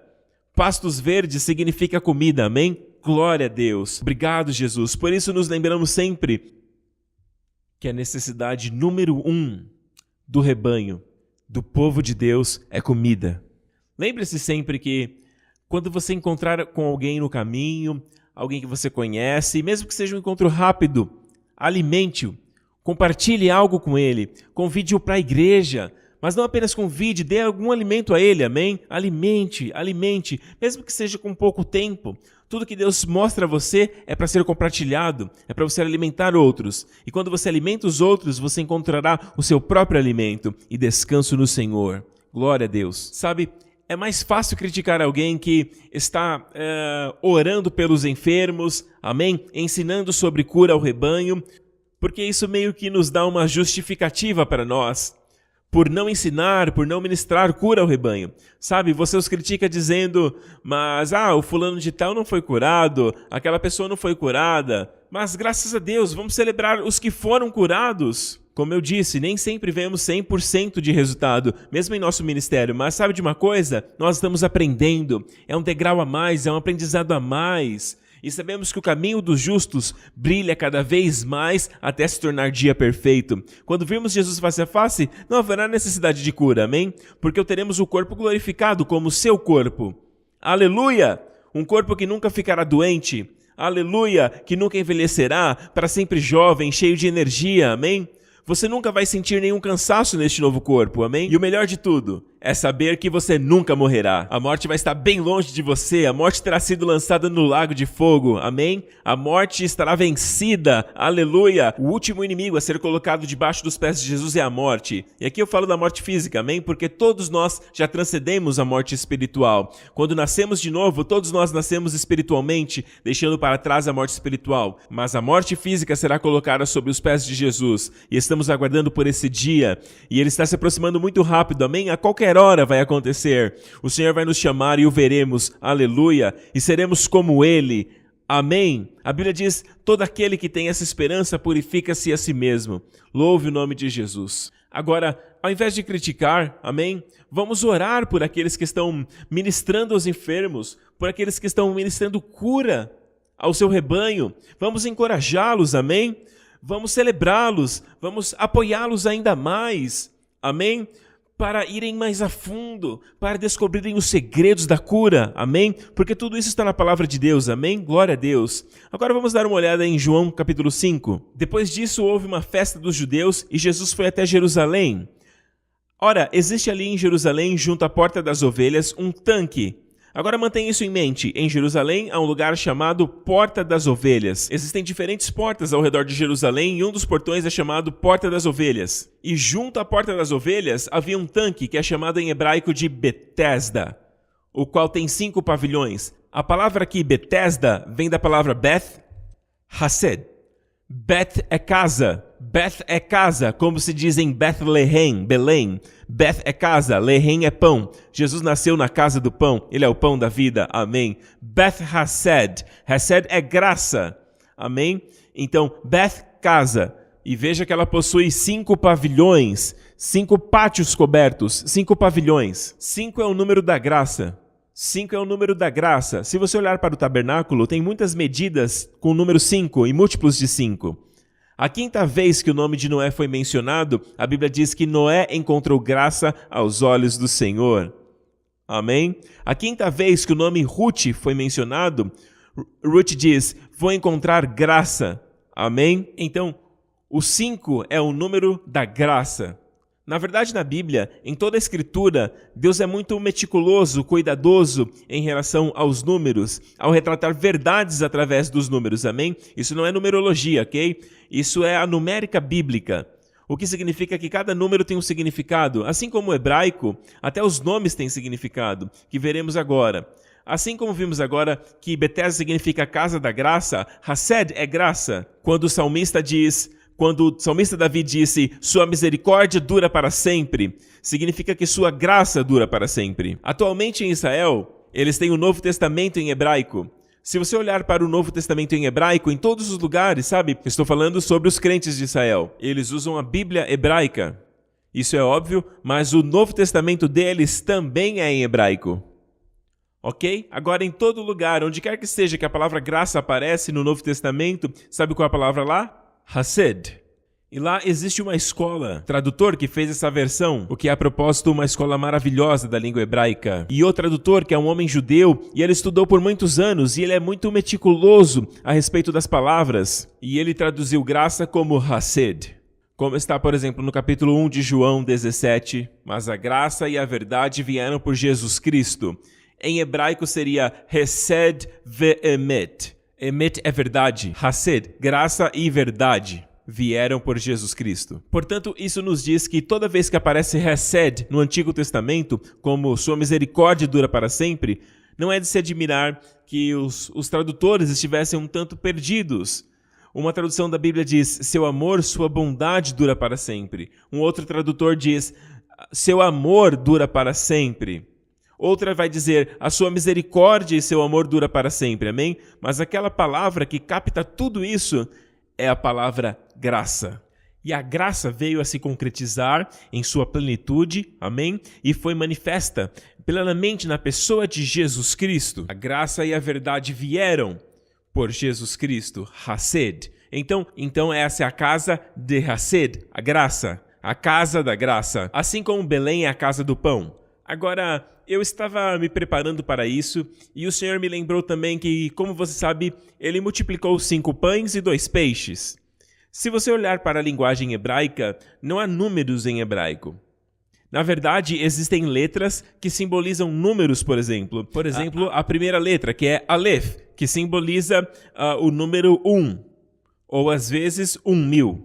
Pastos verdes significa comida, amém? Glória a Deus. Obrigado, Jesus. Por isso nos lembramos sempre que a necessidade número 1 do rebanho, do povo de Deus, é comida. Lembre-se sempre que quando você encontrar com alguém no caminho, alguém que você conhece, mesmo que seja um encontro rápido, alimente-o, compartilhe algo com ele, convide-o para a igreja, mas não apenas convide, dê algum alimento a ele, amém? Alimente, mesmo que seja com pouco tempo. Tudo que Deus mostra a você é para ser compartilhado, é para você alimentar outros. E quando você alimenta os outros, você encontrará o seu próprio alimento e descanso no Senhor. Glória a Deus. Sabe, é mais fácil criticar alguém que está orando pelos enfermos, amém? Ensinando sobre cura ao rebanho, porque isso meio que nos dá uma justificativa para nós, por não ensinar, por não ministrar cura ao rebanho. Sabe, você os critica dizendo, mas o fulano de tal não foi curado, aquela pessoa não foi curada, mas graças a Deus, vamos celebrar os que foram curados. Como eu disse, nem sempre vemos 100% de resultado, mesmo em nosso ministério, mas sabe de uma coisa? Nós estamos aprendendo, é um degrau a mais, é um aprendizado a mais. E sabemos que o caminho dos justos brilha cada vez mais até se tornar dia perfeito. Quando virmos Jesus face a face, não haverá necessidade de cura, amém? Porque teremos o corpo glorificado como o seu corpo. Aleluia! Um corpo que nunca ficará doente. aleluia, que nunca envelhecerá, para sempre jovem, cheio de energia, amém? Você nunca vai sentir nenhum cansaço neste novo corpo, amém? E o melhor de tudo é saber que você nunca morrerá. A morte vai estar bem longe de você, a morte terá sido lançada no lago de fogo, amém? A morte estará vencida, aleluia! O último inimigo a ser colocado debaixo dos pés de Jesus é a morte. E aqui eu falo da morte física, amém? Porque todos nós já transcendemos a morte espiritual. Quando nascemos de novo, todos nós nascemos espiritualmente, deixando para trás a morte espiritual. Mas a morte física será colocada sob os pés de Jesus. E estamos aguardando por esse dia. E ele está se aproximando muito rápido, amém? A qualquer hora vai acontecer. O Senhor vai nos chamar e o veremos, aleluia, e seremos como Ele, amém? A Bíblia diz, todo aquele que tem essa esperança purifica-se a si mesmo. Louve o nome de Jesus. Agora, ao invés de criticar, amém? Vamos orar por aqueles que estão ministrando aos enfermos, por aqueles que estão ministrando cura ao seu rebanho. Vamos encorajá-los, amém? Vamos celebrá-los, vamos apoiá-los ainda mais, amém? Para irem mais a fundo, para descobrirem os segredos da cura, amém? Porque tudo isso está na palavra de Deus, amém? Glória a Deus. Agora vamos dar uma olhada em João capítulo 5. Depois disso houve uma festa dos judeus e Jesus foi até Jerusalém. Ora, existe ali em Jerusalém, junto à porta das ovelhas, um tanque. Agora mantenha isso em mente, em Jerusalém há um lugar chamado Porta das Ovelhas. Existem diferentes portas ao redor de Jerusalém e um dos portões é chamado Porta das Ovelhas. E junto à Porta das Ovelhas havia um tanque que é chamado em hebraico de Betesda, o qual tem 5 pavilhões. A palavra aqui, Betesda, vem da palavra Beth, Hased. Beth é casa, como se diz em Bethlehem, Belém. Beth é casa, Lehem é pão. Jesus nasceu na casa do pão, ele é o pão da vida, amém. Beth Hased, Hased é graça, amém. Então, Beth casa, e veja que ela possui 5 pavilhões, 5 pátios cobertos, 5 pavilhões. 5 é o número da graça. 5 é o número da graça. Se você olhar para o tabernáculo, tem muitas medidas com o número 5 e múltiplos de 5. A 5ª vez que o nome de Noé foi mencionado, a Bíblia diz que Noé encontrou graça aos olhos do Senhor. Amém? A 5ª vez que o nome Ruth foi mencionado, Ruth diz, vou encontrar graça. Amém? Então, o 5 é o número da graça. Na verdade, na Bíblia, em toda a Escritura, Deus é muito meticuloso, cuidadoso em relação aos números, ao retratar verdades através dos números, amém? Isso não é numerologia, ok? Isso é a numérica bíblica, o que significa que cada número tem um significado, assim como o hebraico, até os nomes têm significado, que veremos agora. Assim como vimos agora que Betesda significa casa da graça, Hased é graça, quando o salmista Davi disse, sua misericórdia dura para sempre, significa que sua graça dura para sempre. Atualmente em Israel, eles têm o Novo Testamento em hebraico. Se você olhar para o Novo Testamento em hebraico, em todos os lugares, sabe? Estou falando sobre os crentes de Israel. Eles usam a Bíblia hebraica. Isso é óbvio, mas o Novo Testamento deles também é em hebraico. Ok? Agora, em todo lugar, onde quer que seja que a palavra graça aparece no Novo Testamento, sabe qual é a palavra lá? Hased. E lá existe uma escola, tradutor que fez essa versão, o que é a propósito uma escola maravilhosa da língua hebraica. E o tradutor, que é um homem judeu, e ele estudou por muitos anos, e ele é muito meticuloso a respeito das palavras. E ele traduziu graça como Hased. Como está, por exemplo, no capítulo 1 de João 17, mas a graça e a verdade vieram por Jesus Cristo. Em hebraico seria Hesed ve'emet. Emet é verdade. Hased, graça e verdade, vieram por Jesus Cristo. Portanto, isso nos diz que toda vez que aparece Hesed no Antigo Testamento, como sua misericórdia dura para sempre, não é de se admirar que os tradutores estivessem um tanto perdidos. Uma tradução da Bíblia diz, seu amor, sua bondade dura para sempre. Um outro tradutor diz, seu amor dura para sempre. Outra vai dizer, a sua misericórdia e seu amor dura para sempre, amém? Mas aquela palavra que capta tudo isso é a palavra graça. E a graça veio a se concretizar em sua plenitude, amém? E foi manifesta plenamente na pessoa de Jesus Cristo. A graça e a verdade vieram por Jesus Cristo, Hased. Então essa é a casa de Hased, a graça, a casa da graça. Assim como Belém é a casa do pão, Agora, eu estava me preparando para isso e o Senhor me lembrou também que, como você sabe, ele multiplicou 5 pães e 2 peixes. Se você olhar para a linguagem hebraica, não há números em hebraico. Na verdade, existem letras que simbolizam números, por exemplo. Por exemplo, a primeira letra, que é Aleph, que simboliza o número 1, ou às vezes 1.000.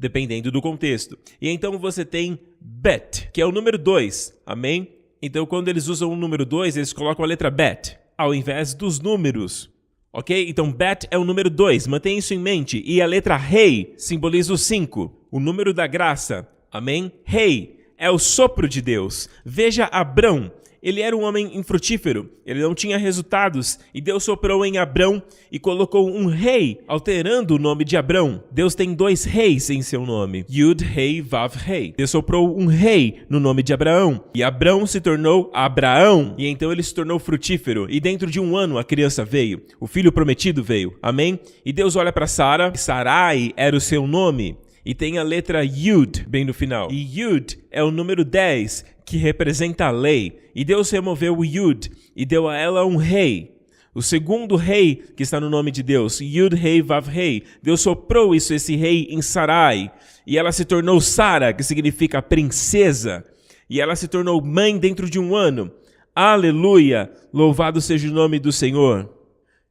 Dependendo do contexto. E então você tem Bet, que é o número 2, amém? Então quando eles usam o número 2, eles colocam a letra Bet, ao invés dos números, ok? Então Bet é o número 2, mantenha isso em mente. E a letra Rei simboliza o 5, o número da graça, amém? Rei é o sopro de Deus. Veja Abrão. Ele era um homem infrutífero, ele não tinha resultados, e Deus soprou em Abrão e colocou um rei, alterando o nome de Abrão. Deus tem 2 reis em seu nome, Yud, Rei, Vav, Rei. Deus soprou um rei no nome de Abraão, e Abrão se tornou Abraão, e então ele se tornou frutífero, e dentro de 1 ano a criança veio, o filho prometido veio, amém? E Deus olha para Sara, Sarai era o seu nome, e tem a letra Yud bem no final. E Yud é o número 10, que representa a lei. E Deus removeu o Yud e deu a ela um rei. O segundo rei que está no nome de Deus, Yud, Rei, Vav, Rei. Deus soprou esse rei em Sarai. E ela se tornou Sara, que significa princesa. E ela se tornou mãe dentro de 1 ano. Aleluia! Louvado seja o nome do Senhor.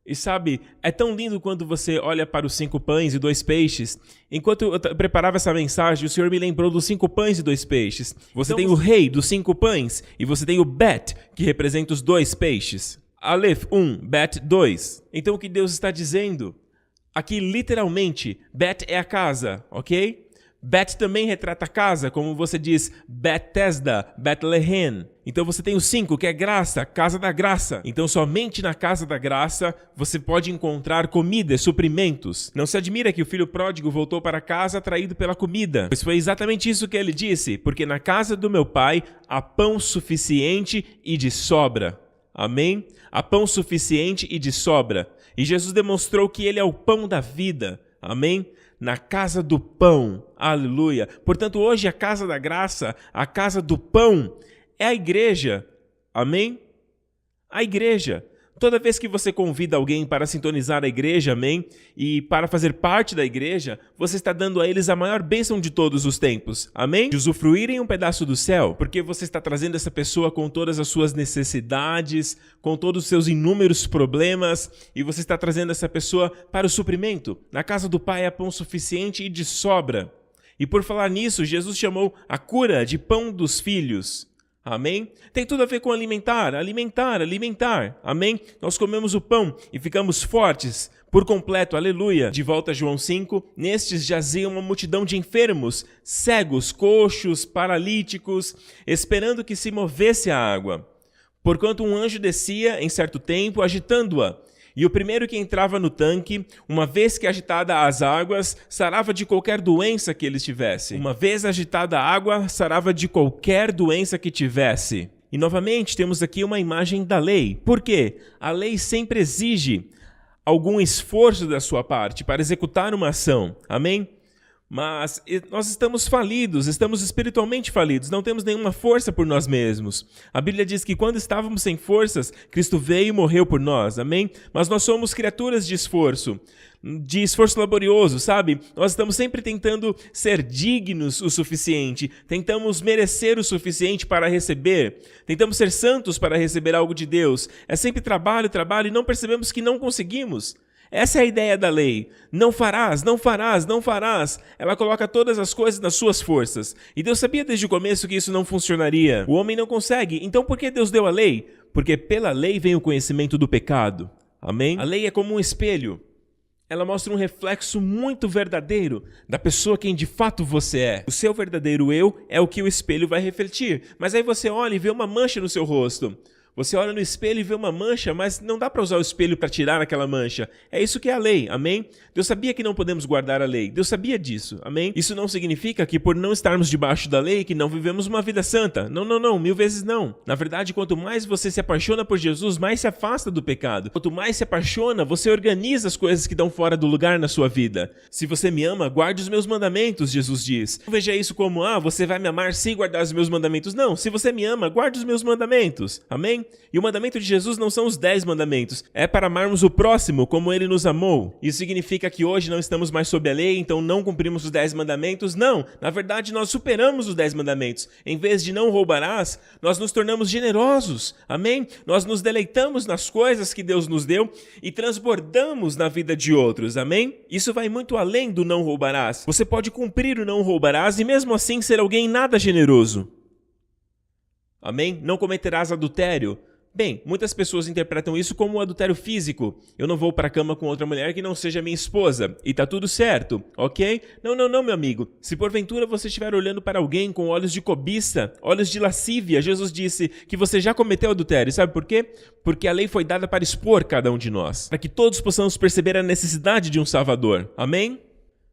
E sabe, é tão lindo quando você olha para os 5 pães e 2 peixes. Enquanto eu preparava essa mensagem, o Senhor me lembrou dos 5 pães e 2 peixes. Você tem o rei dos 5 pães e você tem o Bet, que representa os 2 peixes. Aleph 1, Bet 2. Então o que Deus está dizendo? Aqui literalmente, Bet é a casa, ok? Bet também retrata a casa, como você diz Bethesda, Bethlehem. Então você tem o 5, que é graça, casa da graça. Então somente na casa da graça você pode encontrar comida e suprimentos. Não se admira que o filho pródigo voltou para casa atraído pela comida, pois foi exatamente isso que ele disse, porque na casa do meu pai há pão suficiente e de sobra. Amém? Há pão suficiente e de sobra. E Jesus demonstrou que ele é o pão da vida. Amém? Na casa do pão, aleluia. Portanto, hoje a casa da graça, a casa do pão, é a igreja, amém? A igreja. Toda vez que você convida alguém para sintonizar a igreja, amém? E para fazer parte da igreja, você está dando a eles a maior bênção de todos os tempos, amém? De usufruírem um pedaço do céu, porque você está trazendo essa pessoa com todas as suas necessidades, com todos os seus inúmeros problemas, e você está trazendo essa pessoa para o suprimento. Na casa do Pai há pão suficiente e de sobra. E por falar nisso, Jesus chamou a cura de pão dos filhos. Amém? Tem tudo a ver com alimentar. Amém? Nós comemos o pão e ficamos fortes por completo. Aleluia. De volta a João 5. Nestes jazia uma multidão de enfermos, cegos, coxos, paralíticos, esperando que se movesse a água. Porquanto um anjo descia em certo tempo, agitando-a. E o primeiro que entrava no tanque, uma vez que agitada as águas, sarava de qualquer doença que eles tivessem. Uma vez agitada a água, sarava de qualquer doença que tivesse. E novamente temos aqui uma imagem da lei. Por quê? A lei sempre exige algum esforço da sua parte para executar uma ação. Amém? Mas nós estamos falidos, estamos espiritualmente falidos, não temos nenhuma força por nós mesmos. A Bíblia diz que quando estávamos sem forças, Cristo veio e morreu por nós, amém? Mas nós somos criaturas de esforço laborioso, sabe? Nós estamos sempre tentando ser dignos o suficiente, tentamos merecer o suficiente para receber, tentamos ser santos para receber algo de Deus. É sempre trabalho e não percebemos que não conseguimos. Essa é a ideia da lei. Não farás. Ela coloca todas as coisas nas suas forças. E Deus sabia desde o começo que isso não funcionaria. O homem não consegue. Então por que Deus deu a lei? Porque pela lei vem o conhecimento do pecado. Amém? A lei é como um espelho. Ela mostra um reflexo muito verdadeiro da pessoa quem de fato você é. O seu verdadeiro eu é o que o espelho vai refletir. Mas aí você olha e vê uma mancha no seu rosto. Você olha no espelho e vê uma mancha, mas não dá para usar o espelho para tirar aquela mancha. É isso que é a lei, amém? Deus sabia que não podemos guardar a lei. Deus sabia disso, amém? Isso não significa que por não estarmos debaixo da lei, que não vivemos uma vida santa. Não, não, não, 1000 vezes não. Na verdade, quanto mais você se apaixona por Jesus, mais se afasta do pecado. Quanto mais se apaixona, você organiza as coisas que estão fora do lugar na sua vida. Se você me ama, guarde os meus mandamentos, Jesus diz. Não veja isso como, você vai me amar se guardar os meus mandamentos. Não, se você me ama, guarde os meus mandamentos, amém? E o mandamento de Jesus não são os 10 mandamentos, é para amarmos o próximo como ele nos amou. Isso significa que hoje não estamos mais sob a lei, então não cumprimos os 10 mandamentos? Não, na verdade nós superamos os 10 mandamentos. Em vez de não roubarás, nós nos tornamos generosos, amém? Nós nos deleitamos nas coisas que Deus nos deu e transbordamos na vida de outros, amém? Isso vai muito além do não roubarás. Você pode cumprir o não roubarás e mesmo assim ser alguém nada generoso. Amém? Não cometerás adultério. Bem, muitas pessoas interpretam isso como um adultério físico. Eu não vou para a cama com outra mulher que não seja minha esposa. E tá tudo certo, ok? Não, não, não, meu amigo. Se porventura você estiver olhando para alguém com olhos de cobiça, olhos de lascívia, Jesus disse que você já cometeu adultério. Sabe por quê? Porque a lei foi dada para expor cada um de nós. Para que todos possamos perceber a necessidade de um Salvador. Amém?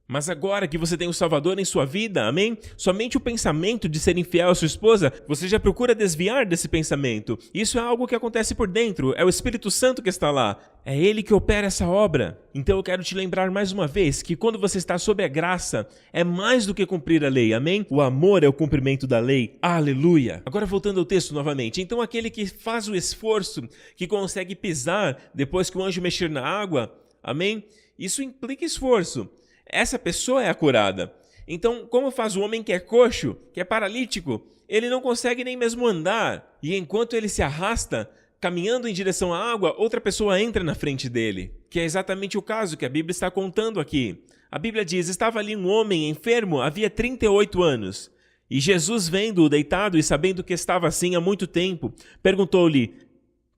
Mas agora que você tem o Salvador em sua vida, amém? Somente o pensamento de ser infiel à sua esposa, você já procura desviar desse pensamento. Isso é algo que acontece por dentro, é o Espírito Santo que está lá. É Ele que opera essa obra. Então eu quero te lembrar mais uma vez que quando você está sob a graça, é mais do que cumprir a lei, amém? O amor é o cumprimento da lei, aleluia. Agora voltando ao texto novamente. Então aquele que faz o esforço, que consegue pisar depois que o anjo mexer na água, amém? Isso implica esforço. Essa pessoa é a curada. Então, como faz o homem que é coxo, que é paralítico? Ele não consegue nem mesmo andar. E enquanto ele se arrasta, caminhando em direção à água, outra pessoa entra na frente dele. Que é exatamente o caso que a Bíblia está contando aqui. A Bíblia diz, estava ali um homem enfermo, havia 38 anos. E Jesus, vendo-o deitado e sabendo que estava assim há muito tempo, perguntou-lhe,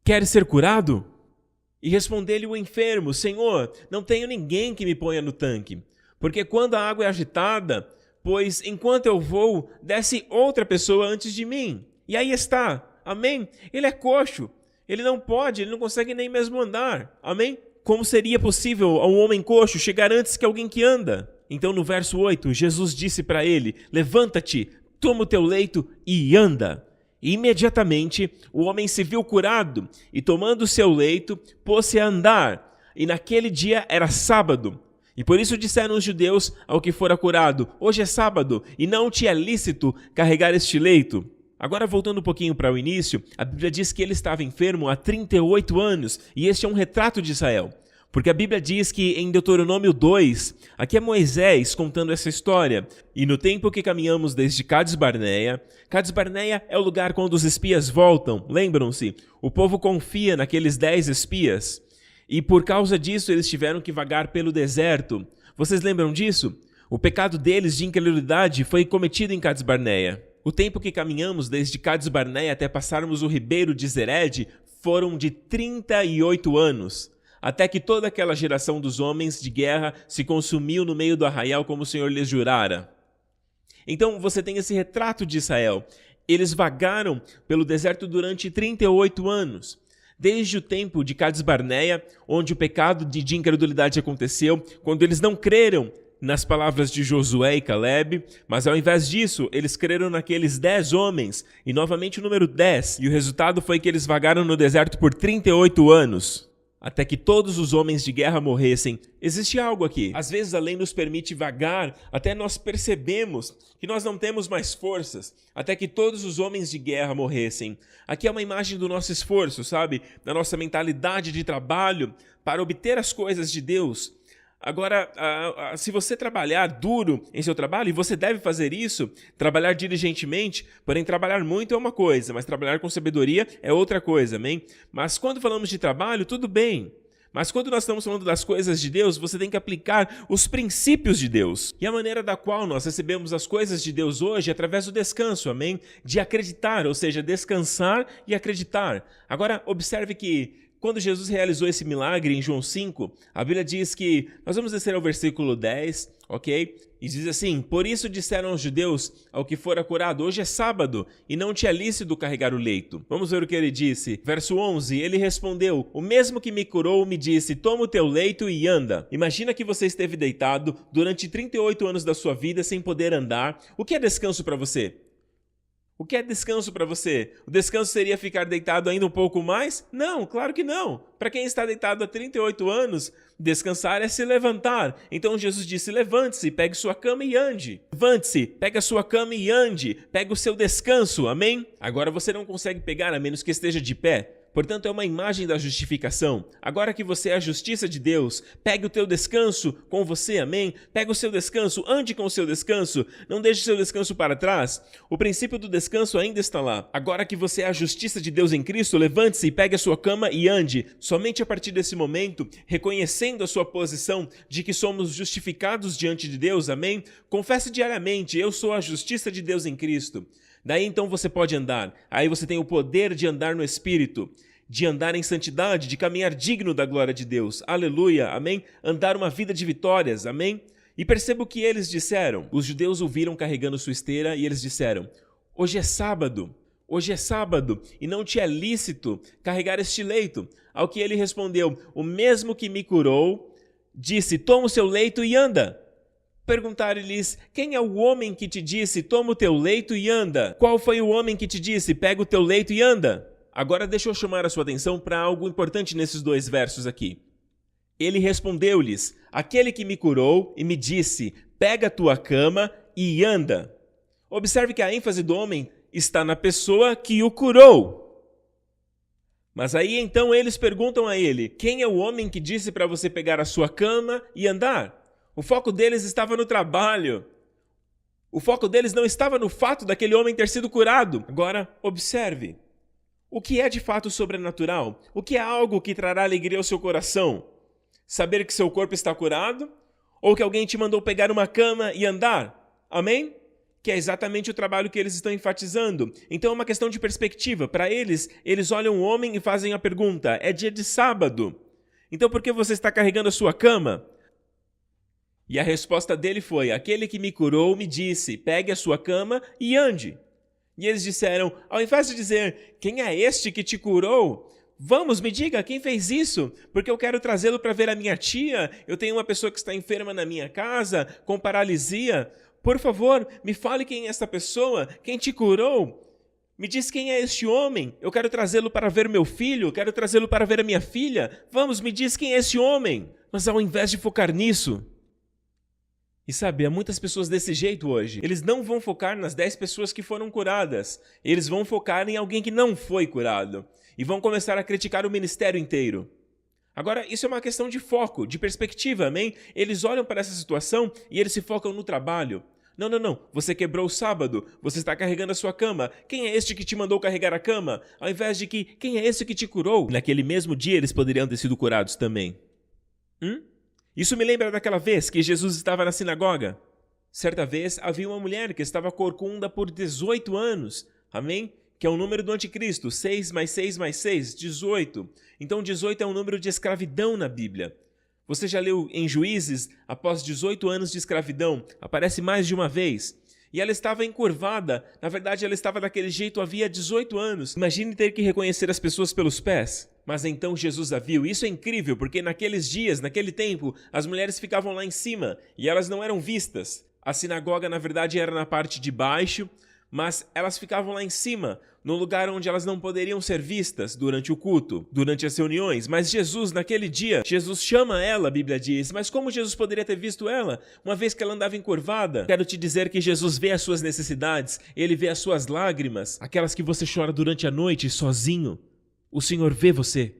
queres ser curado? E respondeu-lhe o enfermo, Senhor, não tenho ninguém que me ponha no tanque. Porque quando a água é agitada, pois enquanto eu vou, desce outra pessoa antes de mim. E aí está, amém? Ele é coxo, ele não consegue nem mesmo andar, amém? Como seria possível a um homem coxo chegar antes que alguém que anda? Então no verso 8, Jesus disse para ele, levanta-te, toma o teu leito e anda. E imediatamente o homem se viu curado e tomando o seu leito, pôs-se a andar. E naquele dia era sábado. E por isso disseram os judeus ao que fora curado, hoje é sábado e não te é lícito carregar este leito. Agora voltando um pouquinho para o início, a Bíblia diz que ele estava enfermo há 38 anos e este é um retrato de Israel. Porque a Bíblia diz que em Deuteronômio 2, aqui é Moisés contando essa história. E no tempo que caminhamos desde Cades-Barneia é o lugar quando os espias voltam, lembram-se? O povo confia naqueles 10 espias. E por causa disso eles tiveram que vagar pelo deserto. Vocês lembram disso? O pecado deles de incredulidade foi cometido em Cades-Barneia. O tempo que caminhamos desde Cades-Barneia até passarmos o ribeiro de Zered foram de 38 anos. Até que toda aquela geração dos homens de guerra se consumiu no meio do arraial como o Senhor lhes jurara. Então você tem esse retrato de Israel. Eles vagaram pelo deserto durante 38 anos. Desde o tempo de Cades-Barneia, onde o pecado de incredulidade aconteceu, quando eles não creram nas palavras de Josué e Caleb, mas ao invés disso, eles creram naqueles 10 homens, e novamente o número 10, e o resultado foi que eles vagaram no deserto por 38 anos. Até que todos os homens de guerra morressem. Existe algo aqui. Às vezes a lei nos permite vagar, até nós percebemos que nós não temos mais forças, até que todos os homens de guerra morressem. Aqui é uma imagem do nosso esforço, sabe? Da nossa mentalidade de trabalho para obter as coisas de Deus. Agora, se você trabalhar duro em seu trabalho, e você deve fazer isso, trabalhar diligentemente, porém trabalhar muito é uma coisa, mas trabalhar com sabedoria é outra coisa, amém? Mas quando falamos de trabalho, tudo bem. Mas quando nós estamos falando das coisas de Deus, você tem que aplicar os princípios de Deus. E a maneira da qual nós recebemos as coisas de Deus hoje é através do descanso, amém? De acreditar, ou seja, descansar e acreditar. Agora, observe que quando Jesus realizou esse milagre em João 5, a Bíblia diz que, nós vamos descer ao versículo 10, ok? E diz assim: por isso disseram aos judeus ao que fora curado, hoje é sábado e não te é lícito carregar o leito. Vamos ver o que ele disse. Verso 11, ele respondeu: o mesmo que me curou me disse, toma o teu leito e anda. Imagina que você esteve deitado durante 38 anos da sua vida sem poder andar. O que é descanso para você? O que é descanso para você? O descanso seria ficar deitado ainda um pouco mais? Não, claro que não. Para quem está deitado há 38 anos, descansar é se levantar. Então Jesus disse, levante-se, pegue sua cama e ande. Levante-se, pegue a sua cama e ande. Pegue o seu descanso, amém? Agora você não consegue pegar a menos que esteja de pé. Portanto, é uma imagem da justificação. Agora que você é a justiça de Deus, pegue o teu descanso com você, amém? Pegue o seu descanso, ande com o seu descanso, não deixe o seu descanso para trás. O princípio do descanso ainda está lá. Agora que você é a justiça de Deus em Cristo, levante-se, pegue a sua cama e ande. Somente a partir desse momento, reconhecendo a sua posição de que somos justificados diante de Deus, amém? Confesse diariamente, eu sou a justiça de Deus em Cristo. Daí então você pode andar. Aí você tem o poder de andar no Espírito, de andar em santidade, de caminhar digno da glória de Deus. Aleluia, amém? Andar uma vida de vitórias, amém? E perceba o que eles disseram. Os judeus ouviram carregando sua esteira e eles disseram, hoje é sábado e não te é lícito carregar este leito. Ao que ele respondeu, o mesmo que me curou, disse, toma o seu leito e anda. Perguntaram-lhes, quem é o homem que te disse, toma o teu leito e anda? Qual foi o homem que te disse, pega o teu leito e anda? Agora deixa eu chamar a sua atenção para algo importante nesses dois versos aqui. Ele respondeu-lhes, aquele que me curou e me disse, pega a tua cama e anda. Observe que a ênfase do homem está na pessoa que o curou. Mas aí então eles perguntam a ele, quem é o homem que disse para você pegar a sua cama e andar? O foco deles estava no trabalho. O foco deles não estava no fato daquele homem ter sido curado. Agora, observe. O que é de fato sobrenatural? O que é algo que trará alegria ao seu coração? Saber que seu corpo está curado? Ou que alguém te mandou pegar uma cama e andar? Amém? Que é exatamente o trabalho que eles estão enfatizando. Então é uma questão de perspectiva. Para eles olham o homem e fazem a pergunta, é dia de sábado. Então por que você está carregando a sua cama? E a resposta dele foi, aquele que me curou me disse, pegue a sua cama e ande. E eles disseram, ao invés de dizer, quem é este que te curou? Vamos, me diga, quem fez isso? Porque eu quero trazê-lo para ver a minha tia, eu tenho uma pessoa que está enferma na minha casa, com paralisia. Por favor, me fale quem é essa pessoa, quem te curou? Me diz quem é este homem, eu quero trazê-lo para ver meu filho, quero trazê-lo para ver a minha filha. Vamos, me diz quem é esse homem. Mas ao invés de focar nisso, e sabe, há muitas pessoas desse jeito hoje. Eles não vão focar nas 10 pessoas que foram curadas. Eles vão focar em alguém que não foi curado. E vão começar a criticar o ministério inteiro. Agora, isso é uma questão de foco, de perspectiva, amém? Eles olham para essa situação e eles se focam no trabalho. Não. Você quebrou o sábado. Você está carregando a sua cama. Quem é este que te mandou carregar a cama? Ao invés de que, quem é esse que te curou? Naquele mesmo dia eles poderiam ter sido curados também. Isso me lembra daquela vez que Jesus estava na sinagoga. Certa vez havia uma mulher que estava corcunda por 18 anos. Amém? Que é o número do anticristo. 6 mais 6 mais 6, 18. Então 18 é um número de escravidão na Bíblia. Você já leu em Juízes, após 18 anos de escravidão, aparece mais de uma vez. E ela estava encurvada. Na verdade, ela estava daquele jeito havia 18 anos. Imagine ter que reconhecer as pessoas pelos pés. Mas então Jesus a viu. Isso é incrível, porque naqueles dias, naquele tempo, as mulheres ficavam lá em cima e elas não eram vistas. A sinagoga, na verdade, era na parte de baixo, mas elas ficavam lá em cima, no lugar onde elas não poderiam ser vistas durante o culto, durante as reuniões. Mas Jesus, naquele dia, Jesus chama ela, a Bíblia diz. Mas como Jesus poderia ter visto ela, uma vez que ela andava encurvada? Quero te dizer que Jesus vê as suas necessidades, Ele vê as suas lágrimas, aquelas que você chora durante a noite sozinho. O Senhor vê você.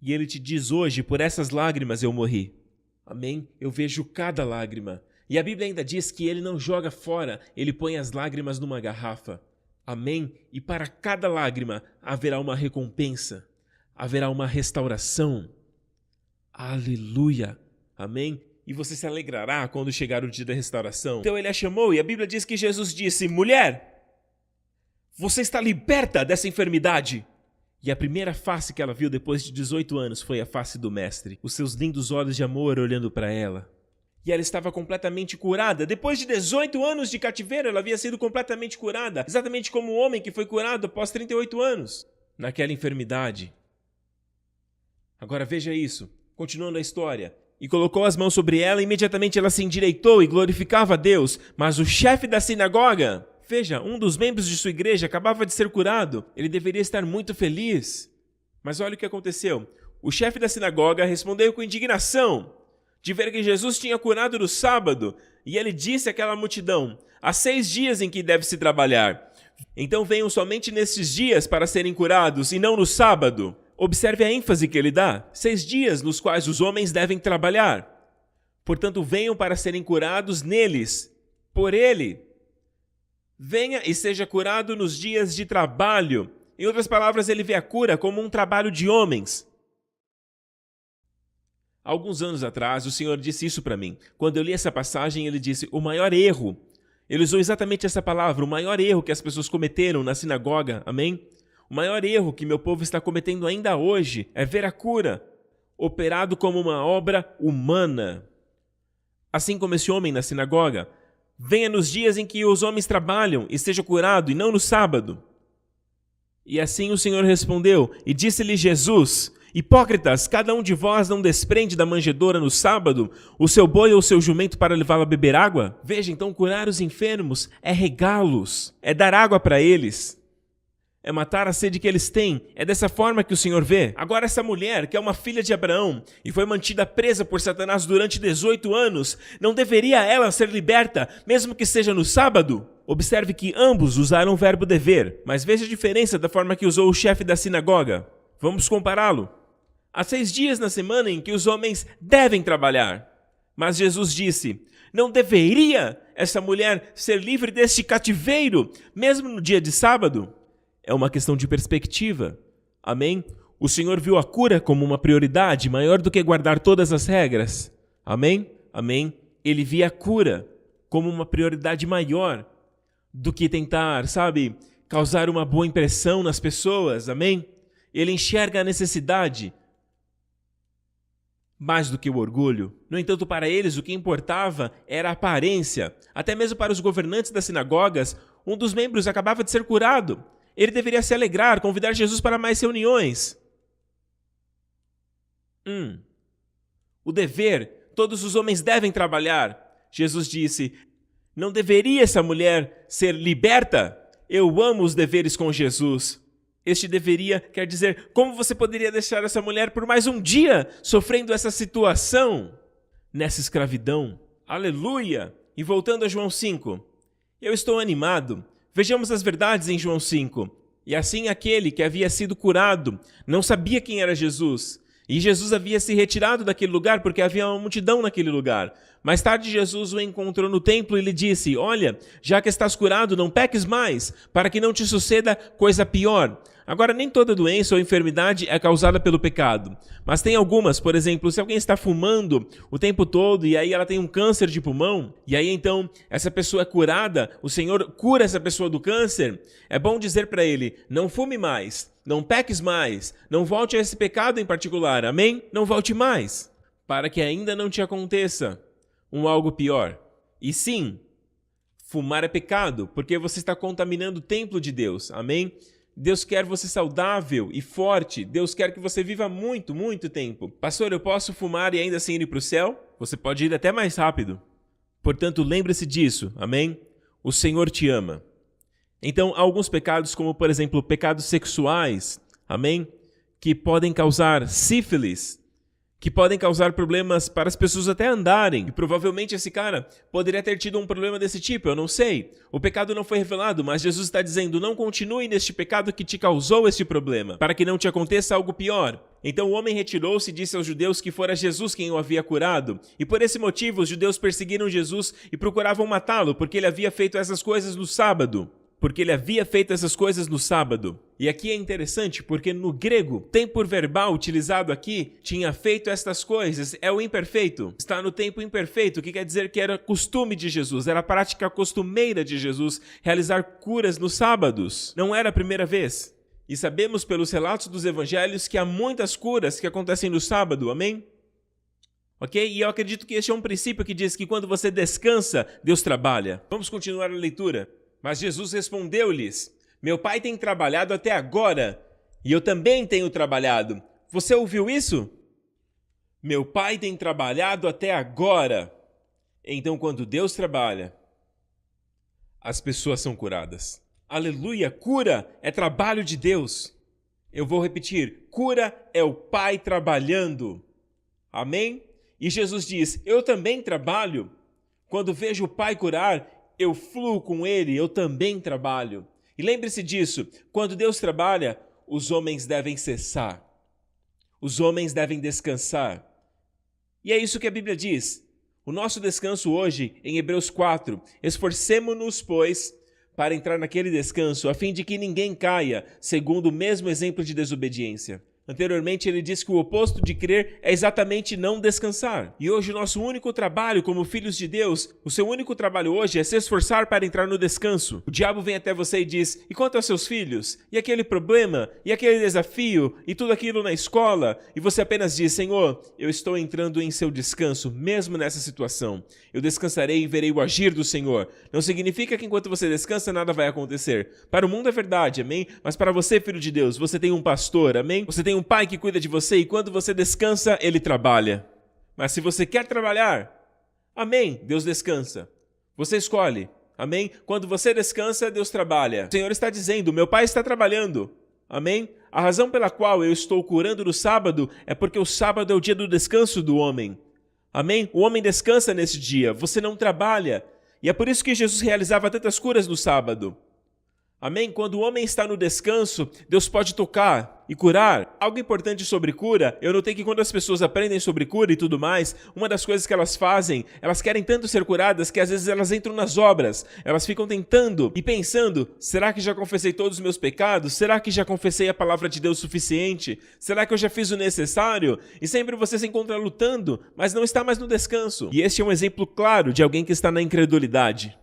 E Ele te diz hoje, por essas lágrimas eu morri. Amém? Eu vejo cada lágrima. E a Bíblia ainda diz que Ele não joga fora, Ele põe as lágrimas numa garrafa. Amém? E para cada lágrima haverá uma recompensa, haverá uma restauração. Aleluia! Amém? E você se alegrará quando chegar o dia da restauração. Então Ele a chamou e a Bíblia diz que Jesus disse, mulher, você está liberta dessa enfermidade. E a primeira face que ela viu depois de 18 anos foi a face do Mestre, os seus lindos olhos de amor olhando para ela. E ela estava completamente curada. Depois de 18 anos de cativeiro, ela havia sido completamente curada, exatamente como o homem que foi curado após 38 anos, naquela enfermidade. Agora veja isso, continuando a história. E colocou as mãos sobre ela, e imediatamente ela se endireitou e glorificava a Deus. Mas o chefe da sinagoga, veja, um dos membros de sua igreja acabava de ser curado. Ele deveria estar muito feliz. Mas olha o que aconteceu. O chefe da sinagoga respondeu com indignação de ver que Jesus tinha curado no sábado. E ele disse àquela multidão: há 6 dias em que deve-se trabalhar. Então venham somente nesses dias para serem curados, e não no sábado. Observe a ênfase que ele dá. 6 dias nos quais os homens devem trabalhar. Portanto, venham para serem curados neles, por ele. Venha e seja curado nos dias de trabalho. Em outras palavras, ele vê a cura como um trabalho de homens. Há alguns anos atrás, o Senhor disse isso para mim. Quando eu li essa passagem, ele disse: o maior erro. Ele usou exatamente essa palavra, o maior erro que as pessoas cometeram na sinagoga. Amém? O maior erro que meu povo está cometendo ainda hoje é ver a cura operado como uma obra humana. Assim como esse homem na sinagoga, venha nos dias em que os homens trabalham e seja curado, e não no sábado. E assim o Senhor respondeu, e disse-lhe Jesus: hipócritas, cada um de vós não desprende da manjedoura no sábado o seu boi ou o seu jumento para levá-lo a beber água? Veja, então, curar os enfermos é regá-los, é dar água para eles. É matar a sede que eles têm. É dessa forma que o Senhor vê. Agora essa mulher, que é uma filha de Abraão e foi mantida presa por Satanás durante 18 anos, não deveria ela ser liberta, mesmo que seja no sábado? Observe que ambos usaram o verbo dever, mas veja a diferença da forma que usou o chefe da sinagoga. Vamos compará-lo. Há 6 dias na semana em que os homens devem trabalhar. Mas Jesus disse: não deveria essa mulher ser livre deste cativeiro, mesmo no dia de sábado? É uma questão de perspectiva. Amém? O Senhor viu a cura como uma prioridade maior do que guardar todas as regras. Amém? Amém? Ele via a cura como uma prioridade maior do que tentar, causar uma boa impressão nas pessoas. Amém? Ele enxerga a necessidade mais do que o orgulho. No entanto, para eles o que importava era a aparência. Até mesmo para os governantes das sinagogas, um dos membros acabava de ser curado. Ele deveria se alegrar, convidar Jesus para mais reuniões. O dever, todos os homens devem trabalhar. Jesus disse: não deveria essa mulher ser liberta? Eu amo os deveres com Jesus. Este deveria quer dizer, como você poderia deixar essa mulher por mais um dia sofrendo essa situação, nessa escravidão? Aleluia! E voltando a João 5, eu estou animado. Vejamos as verdades em João 5. E assim aquele que havia sido curado não sabia quem era Jesus. E Jesus havia se retirado daquele lugar porque havia uma multidão naquele lugar. Mais tarde Jesus o encontrou no templo e lhe disse: olha, já que estás curado, não peques mais, para que não te suceda coisa pior. Agora, nem toda doença ou enfermidade é causada pelo pecado, mas tem algumas. Por exemplo, se alguém está fumando o tempo todo e aí ela tem um câncer de pulmão, e aí então essa pessoa é curada, o Senhor cura essa pessoa do câncer, é bom dizer para ele: não fume mais, não peques mais, não volte a esse pecado em particular, amém? Não volte mais, para que ainda não te aconteça algo pior. E sim, fumar é pecado, porque você está contaminando o templo de Deus, amém? Deus quer você saudável e forte. Deus quer que você viva muito, muito tempo. Pastor, eu posso fumar e ainda assim ir para o céu? Você pode ir até mais rápido. Portanto, lembre-se disso, amém? O Senhor te ama. Então, há alguns pecados, como por exemplo, pecados sexuais, amém? Que podem causar sífilis, que podem causar problemas para as pessoas até andarem. E provavelmente esse cara poderia ter tido um problema desse tipo, eu não sei. O pecado não foi revelado, mas Jesus está dizendo: não continue neste pecado que te causou este problema, para que não te aconteça algo pior. Então o homem retirou-se e disse aos judeus que fora Jesus quem o havia curado. E por esse motivo os judeus perseguiram Jesus e procuravam matá-lo, porque ele havia feito essas coisas no sábado. E aqui é interessante porque no grego, tempo verbal utilizado aqui tinha feito estas coisas, é o imperfeito. Está no tempo imperfeito, o que quer dizer que era costume de Jesus, era a prática costumeira de Jesus realizar curas nos sábados. Não era a primeira vez. E sabemos pelos relatos dos evangelhos que há muitas curas que acontecem no sábado, amém? Ok? E eu acredito que este é um princípio que diz que quando você descansa, Deus trabalha. Vamos continuar a leitura. Mas Jesus respondeu-lhes: meu pai tem trabalhado até agora, e eu também tenho trabalhado. Você ouviu isso? Meu pai tem trabalhado até agora. Então, quando Deus trabalha, as pessoas são curadas. Aleluia! Cura é trabalho de Deus. Eu vou repetir: cura é o Pai trabalhando. Amém? E Jesus diz: eu também trabalho. Quando vejo o Pai curar, eu fluo com Ele, eu também trabalho. E lembre-se disso: quando Deus trabalha, os homens devem cessar. Os homens devem descansar. E é isso que a Bíblia diz. O nosso descanso hoje, em Hebreus 4, esforcemo-nos, pois, para entrar naquele descanso, a fim de que ninguém caia, segundo o mesmo exemplo de desobediência. Anteriormente, ele disse que o oposto de crer é exatamente não descansar. E hoje o nosso único trabalho como filhos de Deus, o seu único trabalho hoje é se esforçar para entrar no descanso. O diabo vem até você e diz: e quanto aos seus filhos? E aquele problema? E aquele desafio? E tudo aquilo na escola? E você apenas diz: Senhor, eu estou entrando em seu descanso, mesmo nessa situação. Eu descansarei e verei o agir do Senhor. Não significa que enquanto você descansa, nada vai acontecer. Para o mundo é verdade, amém? Mas para você, filho de Deus, você tem um pastor, amém? Você tem um pai que cuida de você e quando você descansa, ele trabalha. Mas se você quer trabalhar, amém, Deus descansa. Você escolhe, amém? Quando você descansa, Deus trabalha. O Senhor está dizendo: meu pai está trabalhando, amém? A razão pela qual eu estou curando no sábado é porque o sábado é o dia do descanso do homem. Amém? O homem descansa nesse dia, você não trabalha. E é por isso que Jesus realizava tantas curas no sábado. Amém? Quando o homem está no descanso, Deus pode tocar e curar. Algo importante sobre cura, eu notei que quando as pessoas aprendem sobre cura e tudo mais, uma das coisas que elas fazem, elas querem tanto ser curadas que às vezes elas entram nas obras. Elas ficam tentando e pensando: será que já confessei todos os meus pecados? Será que já confessei a palavra de Deus suficiente? Será que eu já fiz o necessário? E sempre você se encontra lutando, mas não está mais no descanso. E este é um exemplo claro de alguém que está na incredulidade.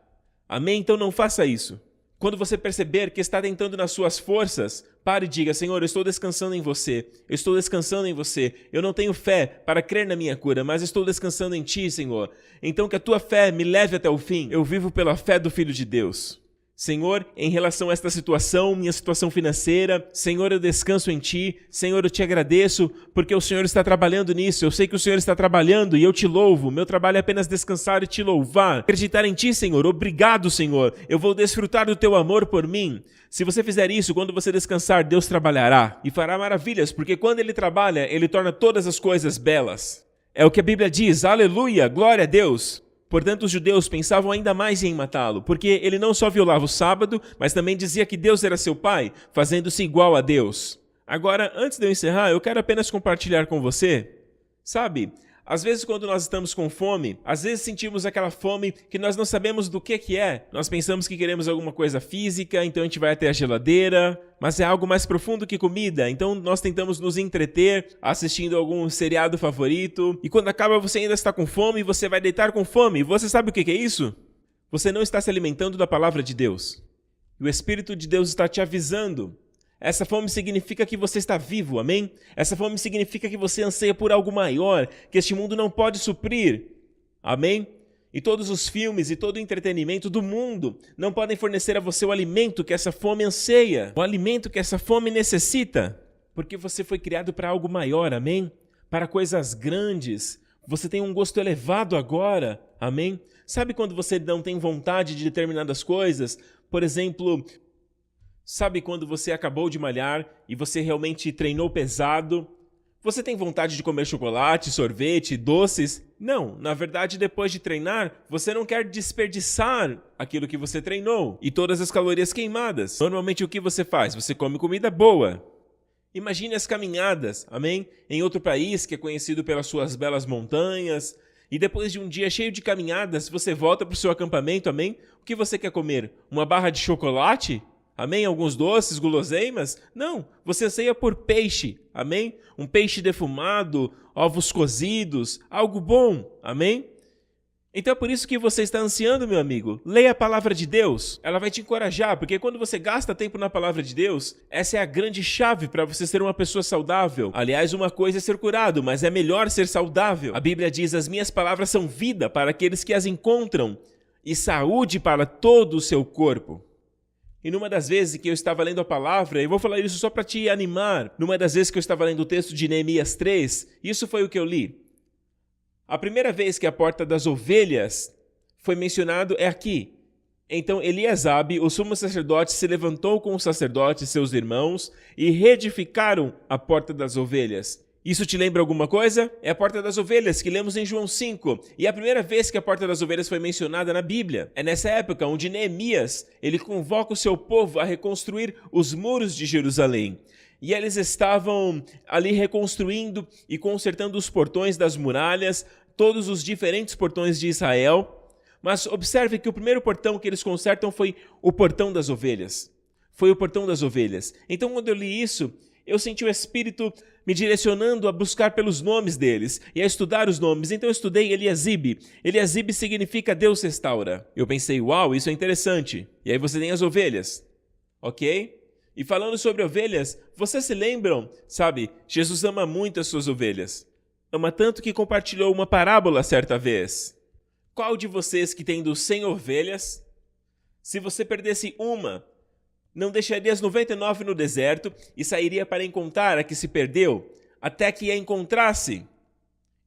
Amém? Então não faça isso. Quando você perceber que está tentando nas suas forças, pare e diga: Senhor, eu estou descansando em você. Eu estou descansando em você. Eu não tenho fé para crer na minha cura, mas estou descansando em Ti, Senhor. Então que a Tua fé me leve até o fim. Eu vivo pela fé do Filho de Deus. Senhor, em relação a esta situação, minha situação financeira, Senhor, eu descanso em Ti. Senhor, eu Te agradeço porque o Senhor está trabalhando nisso. Eu sei que o Senhor está trabalhando e eu Te louvo. Meu trabalho é apenas descansar e Te louvar. Acreditar em Ti, Senhor. Obrigado, Senhor. Eu vou desfrutar do Teu amor por mim. Se você fizer isso, quando você descansar, Deus trabalhará e fará maravilhas, porque quando Ele trabalha, Ele torna todas as coisas belas. É o que a Bíblia diz. Aleluia, glória a Deus. Portanto, os judeus pensavam ainda mais em matá-lo, porque ele não só violava o sábado, mas também dizia que Deus era seu pai, fazendo-se igual a Deus. Agora, antes de eu encerrar, eu quero apenas compartilhar com você. Sabe, às vezes quando nós estamos com fome, às vezes sentimos aquela fome que nós não sabemos do que é. Nós pensamos que queremos alguma coisa física, então a gente vai até a geladeira, mas é algo mais profundo que comida. Então nós tentamos nos entreter assistindo algum seriado favorito, e quando acaba você ainda está com fome e você vai deitar com fome. Você sabe o que é isso? Você não está se alimentando da palavra de Deus. E o Espírito de Deus está te avisando. Essa fome significa que você está vivo, amém? Essa fome significa que você anseia por algo maior, que este mundo não pode suprir, amém? E todos os filmes e todo o entretenimento do mundo não podem fornecer a você o alimento que essa fome anseia, o alimento que essa fome necessita, porque você foi criado para algo maior, amém? Para coisas grandes. Você tem um gosto elevado agora, amém? Sabe quando você não tem vontade de determinadas coisas? Por exemplo, sabe quando você acabou de malhar e você realmente treinou pesado? Você tem vontade de comer chocolate, sorvete, doces? Não, na verdade, depois de treinar, você não quer desperdiçar aquilo que você treinou e todas as calorias queimadas. Normalmente o que você faz? Você come comida boa. Imagine as caminhadas, amém? Em outro país que é conhecido pelas suas belas montanhas. E depois de um dia cheio de caminhadas, você volta para o seu acampamento, amém? O que você quer comer? Uma barra de chocolate? Amém? Alguns doces, guloseimas? Não, você anseia por peixe, amém? Um peixe defumado, ovos cozidos, algo bom, amém? Então é por isso que você está ansiando, meu amigo. Leia a palavra de Deus. Ela vai te encorajar, porque quando você gasta tempo na palavra de Deus, essa é a grande chave para você ser uma pessoa saudável. Aliás, uma coisa é ser curado, mas é melhor ser saudável. A Bíblia diz: as minhas palavras são vida para aqueles que as encontram e saúde para todo o seu corpo. E numa das vezes que eu estava lendo a palavra, eu vou falar isso só para te animar, numa das vezes que eu estava lendo o texto de Neemias 3, isso foi o que eu li. A primeira vez que a porta das ovelhas foi mencionado é aqui. Então Eliasabe, o sumo sacerdote, se levantou com os sacerdotes, seus irmãos, e reedificaram a porta das ovelhas. Isso te lembra alguma coisa? É a porta das ovelhas que lemos em João 5. E é a primeira vez que a porta das ovelhas foi mencionada na Bíblia. É nessa época onde Neemias ele convoca o seu povo a reconstruir os muros de Jerusalém. E eles estavam ali reconstruindo e consertando os portões das muralhas, todos os diferentes portões de Israel. Mas observe que o primeiro portão que eles consertam foi o portão das ovelhas. Foi o portão das ovelhas. Então, quando eu li isso, eu senti o Espírito me direcionando a buscar pelos nomes deles e a estudar os nomes. Então eu estudei Eliasibe. Eliasibe significa Deus restaura. Eu pensei, uau, isso é interessante. E aí você tem as ovelhas, ok? E falando sobre ovelhas, vocês se lembram, sabe, Jesus ama muito as suas ovelhas. Ama tanto que compartilhou uma parábola certa vez. Qual de vocês que tendo 100 ovelhas, se você perdesse uma, não deixaria as 99 no deserto e sairia para encontrar a que se perdeu, até que a encontrasse?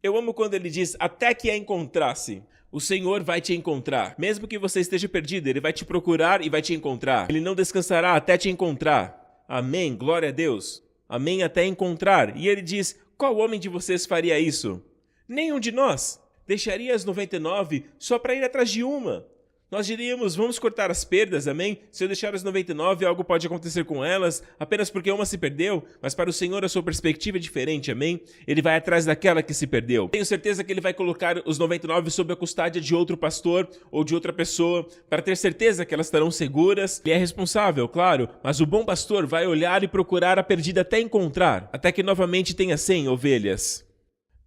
Eu amo quando ele diz, até que a encontrasse. O Senhor vai te encontrar. Mesmo que você esteja perdido, Ele vai te procurar e vai te encontrar. Ele não descansará até te encontrar. Amém, glória a Deus. Amém, até encontrar. E ele diz, qual homem de vocês faria isso? Nenhum de nós. Deixaria as 99 só para ir atrás de uma. Nós diríamos, vamos cortar as perdas, amém? Se eu deixar as 99, algo pode acontecer com elas, apenas porque uma se perdeu, mas para o Senhor a sua perspectiva é diferente, amém? Ele vai atrás daquela que se perdeu. Tenho certeza que Ele vai colocar os 99 sob a custódia de outro pastor ou de outra pessoa, para ter certeza que elas estarão seguras. Ele é responsável, claro, mas o bom pastor vai olhar e procurar a perdida até encontrar, até que novamente tenha 100 ovelhas.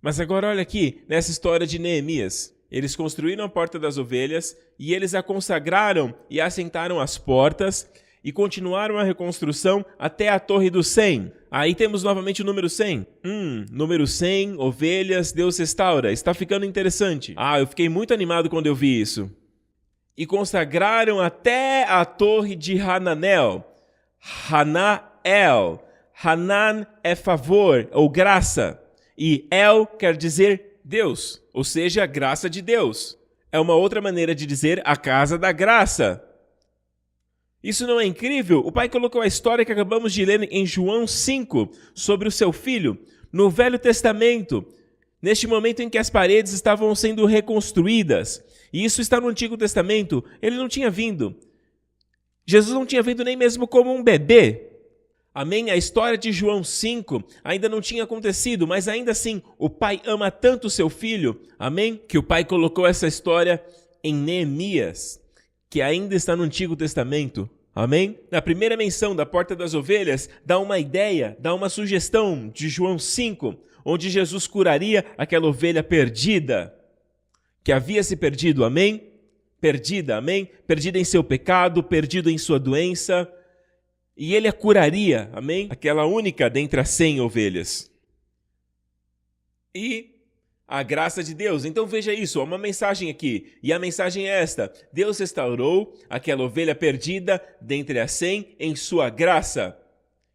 Mas agora olha aqui, nessa história de Neemias. Eles construíram a porta das ovelhas e eles a consagraram e assentaram as portas e continuaram a reconstrução até a Torre dos 100. Aí temos novamente o número 100. Número 100, ovelhas, Deus restaura. Está ficando interessante. Eu fiquei muito animado quando eu vi isso. E consagraram até a Torre de Hananel. Hanael. Hanan é favor ou graça. E El quer dizer Deus, ou seja, a graça de Deus. É uma outra maneira de dizer a casa da graça. Isso não é incrível? O pai colocou a história que acabamos de ler em João 5, sobre o seu filho, no Velho Testamento, neste momento em que as paredes estavam sendo reconstruídas. E isso está no Antigo Testamento, ele não tinha vindo. Jesus não tinha vindo nem mesmo como um bebê. Amém? A história de João 5 ainda não tinha acontecido, mas ainda assim, o pai ama tanto o seu filho, amém? Que o pai colocou essa história em Neemias, que ainda está no Antigo Testamento, amém? Na primeira menção da porta das ovelhas, dá uma ideia, dá uma sugestão de João 5, onde Jesus curaria aquela ovelha perdida, que havia se perdido, amém? Perdida, amém? Perdida em seu pecado, perdido em sua doença. E ele a curaria, amém? Aquela única dentre as 100 ovelhas. E a graça de Deus. Então veja isso, há uma mensagem aqui. E a mensagem é esta. Deus restaurou aquela ovelha perdida dentre as 100 em sua graça.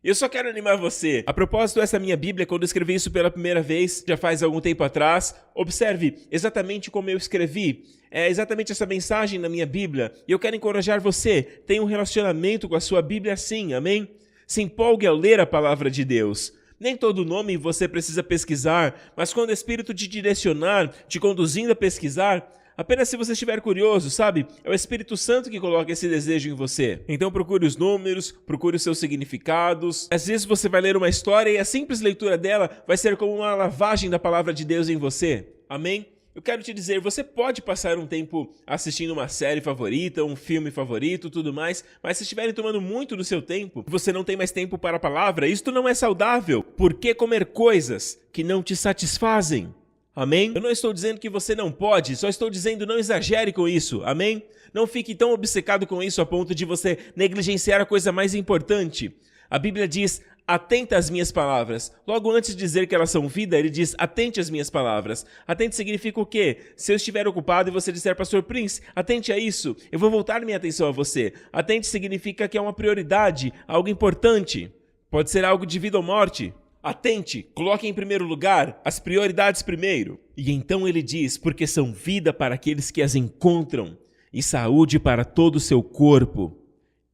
Eu só quero animar você. A propósito, essa minha Bíblia, quando eu escrevi isso pela primeira vez, já faz algum tempo atrás, observe exatamente como eu escrevi. É exatamente essa mensagem na minha Bíblia. E eu quero encorajar você. Tenha um relacionamento com a sua Bíblia assim, amém? Se empolgue ao ler a palavra de Deus. Nem todo nome você precisa pesquisar, mas quando o Espírito te direcionar, te conduzindo a pesquisar, apenas se você estiver curioso, sabe? É o Espírito Santo que coloca esse desejo em você. Então procure os números, procure os seus significados. Às vezes você vai ler uma história e a simples leitura dela vai ser como uma lavagem da palavra de Deus em você. Amém? Eu quero te dizer, você pode passar um tempo assistindo uma série favorita, um filme favorito, tudo mais, mas se estiverem tomando muito do seu tempo, você não tem mais tempo para a palavra, isto não é saudável. Por que comer coisas que não te satisfazem? Amém? Eu não estou dizendo que você não pode, só estou dizendo não exagere com isso. Amém? Não fique tão obcecado com isso a ponto de você negligenciar a coisa mais importante. A Bíblia diz: atenta às minhas palavras. Logo antes de dizer que elas são vida, ele diz: atente às minhas palavras. Atente significa o quê? Se eu estiver ocupado e você disser: Pastor Prince, atente a isso, eu vou voltar minha atenção a você. Atente significa que é uma prioridade, algo importante. Pode ser algo de vida ou morte. Atente, coloque em primeiro lugar, as prioridades primeiro. E então ele diz: porque são vida para aqueles que as encontram e saúde para todo o seu corpo.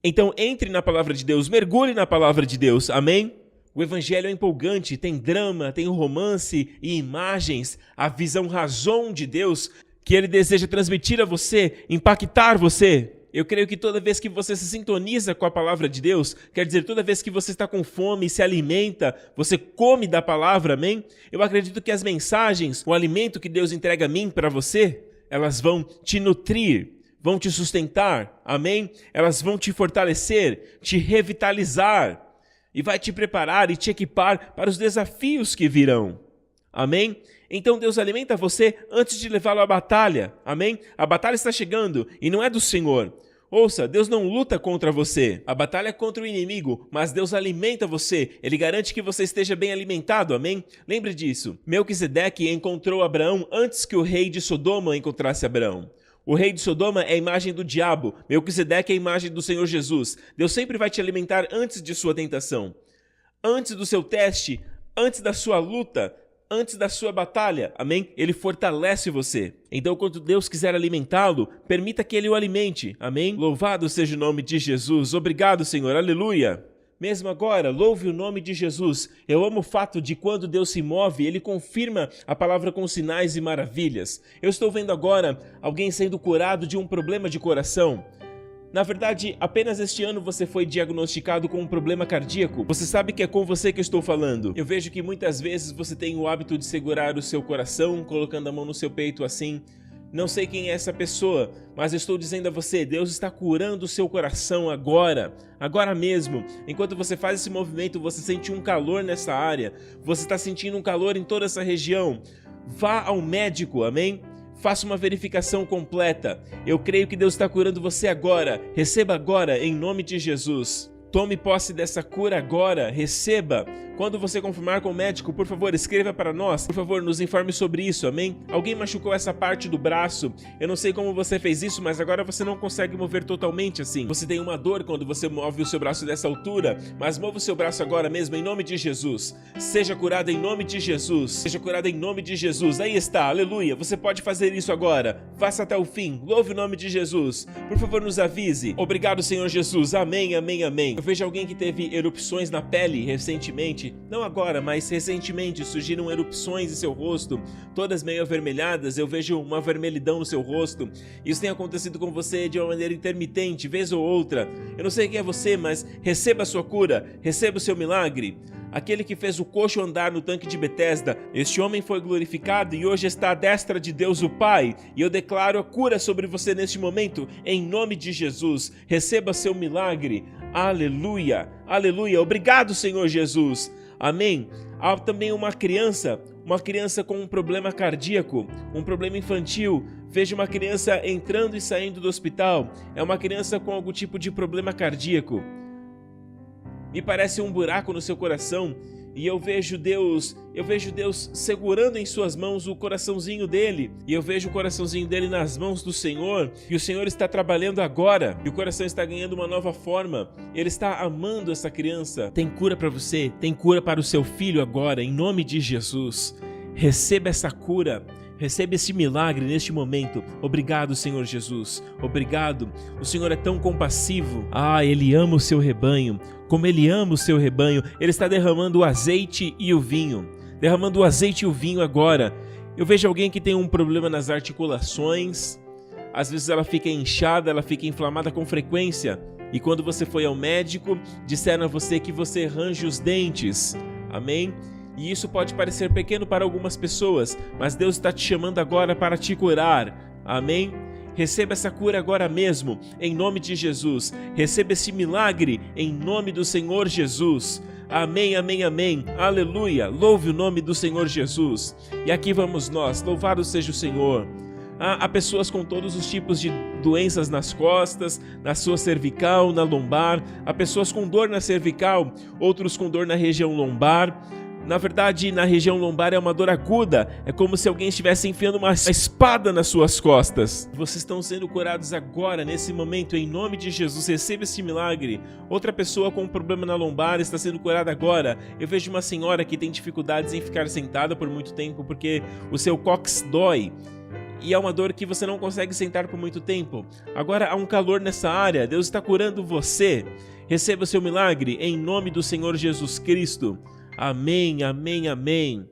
Então entre na palavra de Deus, mergulhe na palavra de Deus, amém? O evangelho é empolgante, tem drama, tem romance e imagens, a visão razão de Deus que ele deseja transmitir a você, impactar você. Eu creio que toda vez que você se sintoniza com a palavra de Deus, quer dizer, toda vez que você está com fome e se alimenta, você come da palavra, amém? Eu acredito que as mensagens, o alimento que Deus entrega a mim para você, elas vão te nutrir, vão te sustentar, amém? Elas vão te fortalecer, te revitalizar e vai te preparar e te equipar para os desafios que virão, amém? Então Deus alimenta você antes de levá-lo à batalha, amém? A batalha está chegando e não é do Senhor. Ouça, Deus não luta contra você, a batalha é contra o inimigo, mas Deus alimenta você, Ele garante que você esteja bem alimentado, amém? Lembre disso, Melquisedeque encontrou Abraão antes que o rei de Sodoma encontrasse Abraão. O rei de Sodoma é a imagem do diabo, Melquisedeque é a imagem do Senhor Jesus. Deus sempre vai te alimentar antes de sua tentação, antes do seu teste, antes da sua luta, antes da sua batalha, amém? Ele fortalece você. Então, quando Deus quiser alimentá-lo, permita que Ele o alimente, amém? Louvado seja o nome de Jesus. Obrigado, Senhor. Aleluia. Mesmo agora, louve o nome de Jesus. Eu amo o fato de quando Deus se move, Ele confirma a palavra com sinais e maravilhas. Eu estou vendo agora alguém sendo curado de um problema de coração. Na verdade, apenas este ano você foi diagnosticado com um problema cardíaco. Você sabe que é com você que eu estou falando. Eu vejo que muitas vezes você tem o hábito de segurar o seu coração, colocando a mão no seu peito assim. Não sei quem é essa pessoa, mas eu estou dizendo a você, Deus está curando o seu coração agora mesmo. Enquanto você faz esse movimento, você sente um calor nessa área, você está sentindo um calor em toda essa região. Vá ao médico, amém? Faça uma verificação completa. Eu creio que Deus está curando você agora. Receba agora, em nome de Jesus. Tome posse dessa cura agora, receba. Quando você confirmar com o médico, por favor, escreva para nós. Por favor, nos informe sobre isso, amém? Alguém machucou essa parte do braço. Eu não sei como você fez isso, mas agora você não consegue mover totalmente assim. Você tem uma dor quando você move o seu braço dessa altura, mas mova o seu braço agora mesmo, em nome de Jesus. Seja curado em nome de Jesus. Seja curado em nome de Jesus. Aí está, aleluia. Você pode fazer isso agora. Faça até o fim. Louve o nome de Jesus. Por favor, nos avise. Obrigado, Senhor Jesus. Amém, amém, amém. Eu vejo alguém que teve erupções na pele recentemente. Não agora, mas recentemente surgiram erupções em seu rosto, todas meio avermelhadas. Eu vejo uma vermelhidão no seu rosto. Isso tem acontecido com você de uma maneira intermitente, vez ou outra. Eu não sei quem é você, mas receba a sua cura, receba o seu milagre. Aquele que fez o coxo andar no tanque de Betesda, este homem foi glorificado e hoje está à destra de Deus o Pai. E eu declaro a cura sobre você neste momento, em nome de Jesus. Receba seu milagre. Aleluia, aleluia. Obrigado, Senhor Jesus. Amém. Há também uma criança com um problema cardíaco, um problema infantil. Veja uma criança entrando e saindo do hospital. É uma criança com algum tipo de problema cardíaco. Me parece um buraco no seu coração e eu vejo Deus segurando em suas mãos o coraçãozinho dele, e eu vejo o coraçãozinho dele nas mãos do Senhor, e o Senhor está trabalhando agora, e o coração está ganhando uma nova forma. Ele está amando essa criança. Tem cura para você, tem cura para o seu filho agora, em nome de Jesus. Receba essa cura. Receba esse milagre neste momento. Obrigado, Senhor Jesus. Obrigado. O Senhor é tão compassivo. Ele ama o seu rebanho. Como Ele ama o seu rebanho, Ele está derramando o azeite e o vinho. Derramando o azeite e o vinho agora. Eu vejo alguém que tem um problema nas articulações. Às vezes ela fica inchada, ela fica inflamada com frequência. E quando você foi ao médico, disseram a você que você range os dentes. Amém? E isso pode parecer pequeno para algumas pessoas, mas Deus está te chamando agora para te curar. Amém? Receba essa cura agora mesmo, em nome de Jesus. Receba esse milagre, em nome do Senhor Jesus. Amém, amém, amém. Aleluia. Louve o nome do Senhor Jesus. E aqui vamos nós. Louvado seja o Senhor. Há pessoas com todos os tipos de doenças nas costas, na sua cervical, na lombar. Há pessoas com dor na cervical, outros com dor na região lombar. Na verdade, na região lombar é uma dor aguda. É como se alguém estivesse enfiando uma espada nas suas costas. Vocês estão sendo curados agora, nesse momento, em nome de Jesus. Receba esse milagre. Outra pessoa com um problema na lombar está sendo curada agora. Eu vejo uma senhora que tem dificuldades em ficar sentada por muito tempo porque o seu cóccix dói. E é uma dor que você não consegue sentar por muito tempo. Agora há um calor nessa área. Deus está curando você. Receba o seu milagre em nome do Senhor Jesus Cristo. Amém, amém, amém.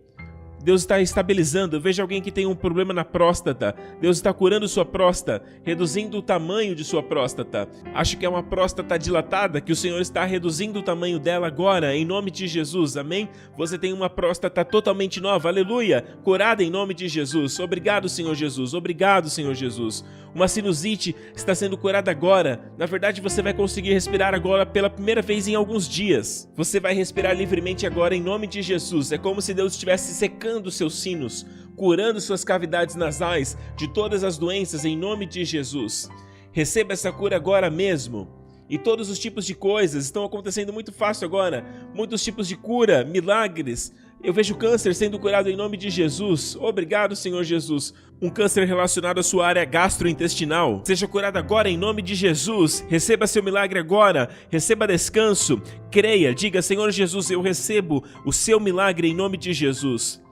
Deus está estabilizando. Veja alguém que tem um problema na próstata. Deus está curando sua próstata, reduzindo o tamanho de sua próstata. Acho que é uma próstata dilatada, que o Senhor está reduzindo o tamanho dela agora, em nome de Jesus, amém? Você tem uma próstata totalmente nova, aleluia, curada em nome de Jesus. Obrigado, Senhor Jesus, obrigado, Senhor Jesus. Uma sinusite está sendo curada agora. Na verdade, você vai conseguir respirar agora pela primeira vez em alguns dias. Você vai respirar livremente agora em nome de Jesus. É como se Deus estivesse secando os seus sinos, curando suas cavidades nasais de todas as doenças em nome de Jesus. Receba essa cura agora mesmo. E todos os tipos de coisas estão acontecendo muito fácil agora. Muitos tipos de cura, milagres. Eu vejo câncer sendo curado em nome de Jesus. Obrigado, Senhor Jesus. Um câncer relacionado à sua área gastrointestinal. Seja curado agora em nome de Jesus. Receba seu milagre agora. Receba descanso. Creia, diga, Senhor Jesus, eu recebo o seu milagre em nome de Jesus.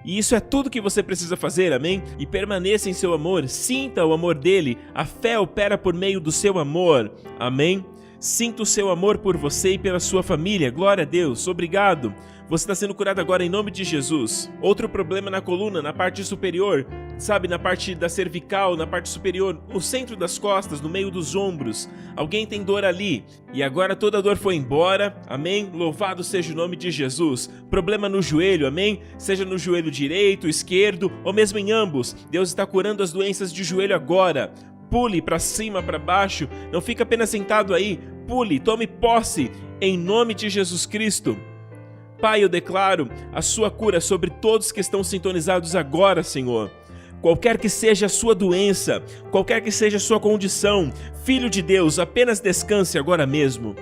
E isso é tudo que você precisa fazer, amém? E permaneça em seu amor, sinta o amor dele, a fé opera por meio do seu amor, amém? Sinta o seu amor por você e pela sua família, glória a Deus, obrigado. Você está sendo curado agora em nome de Jesus. Outro problema na coluna, na parte superior, sabe, na parte da cervical, na parte superior, no centro das costas, no meio dos ombros. Alguém tem dor ali e agora toda a dor foi embora, amém? Louvado seja o nome de Jesus. Problema no joelho, amém? Seja no joelho direito, esquerdo ou mesmo em ambos. Deus está curando as doenças de joelho agora. Pule para cima, para baixo, não fica apenas sentado aí. Pule, tome posse em nome de Jesus Cristo. Pai, eu declaro a sua cura sobre todos que estão sintonizados agora, Senhor. Qualquer que seja a sua doença, qualquer que seja a sua condição, Filho de Deus, apenas descanse agora mesmo.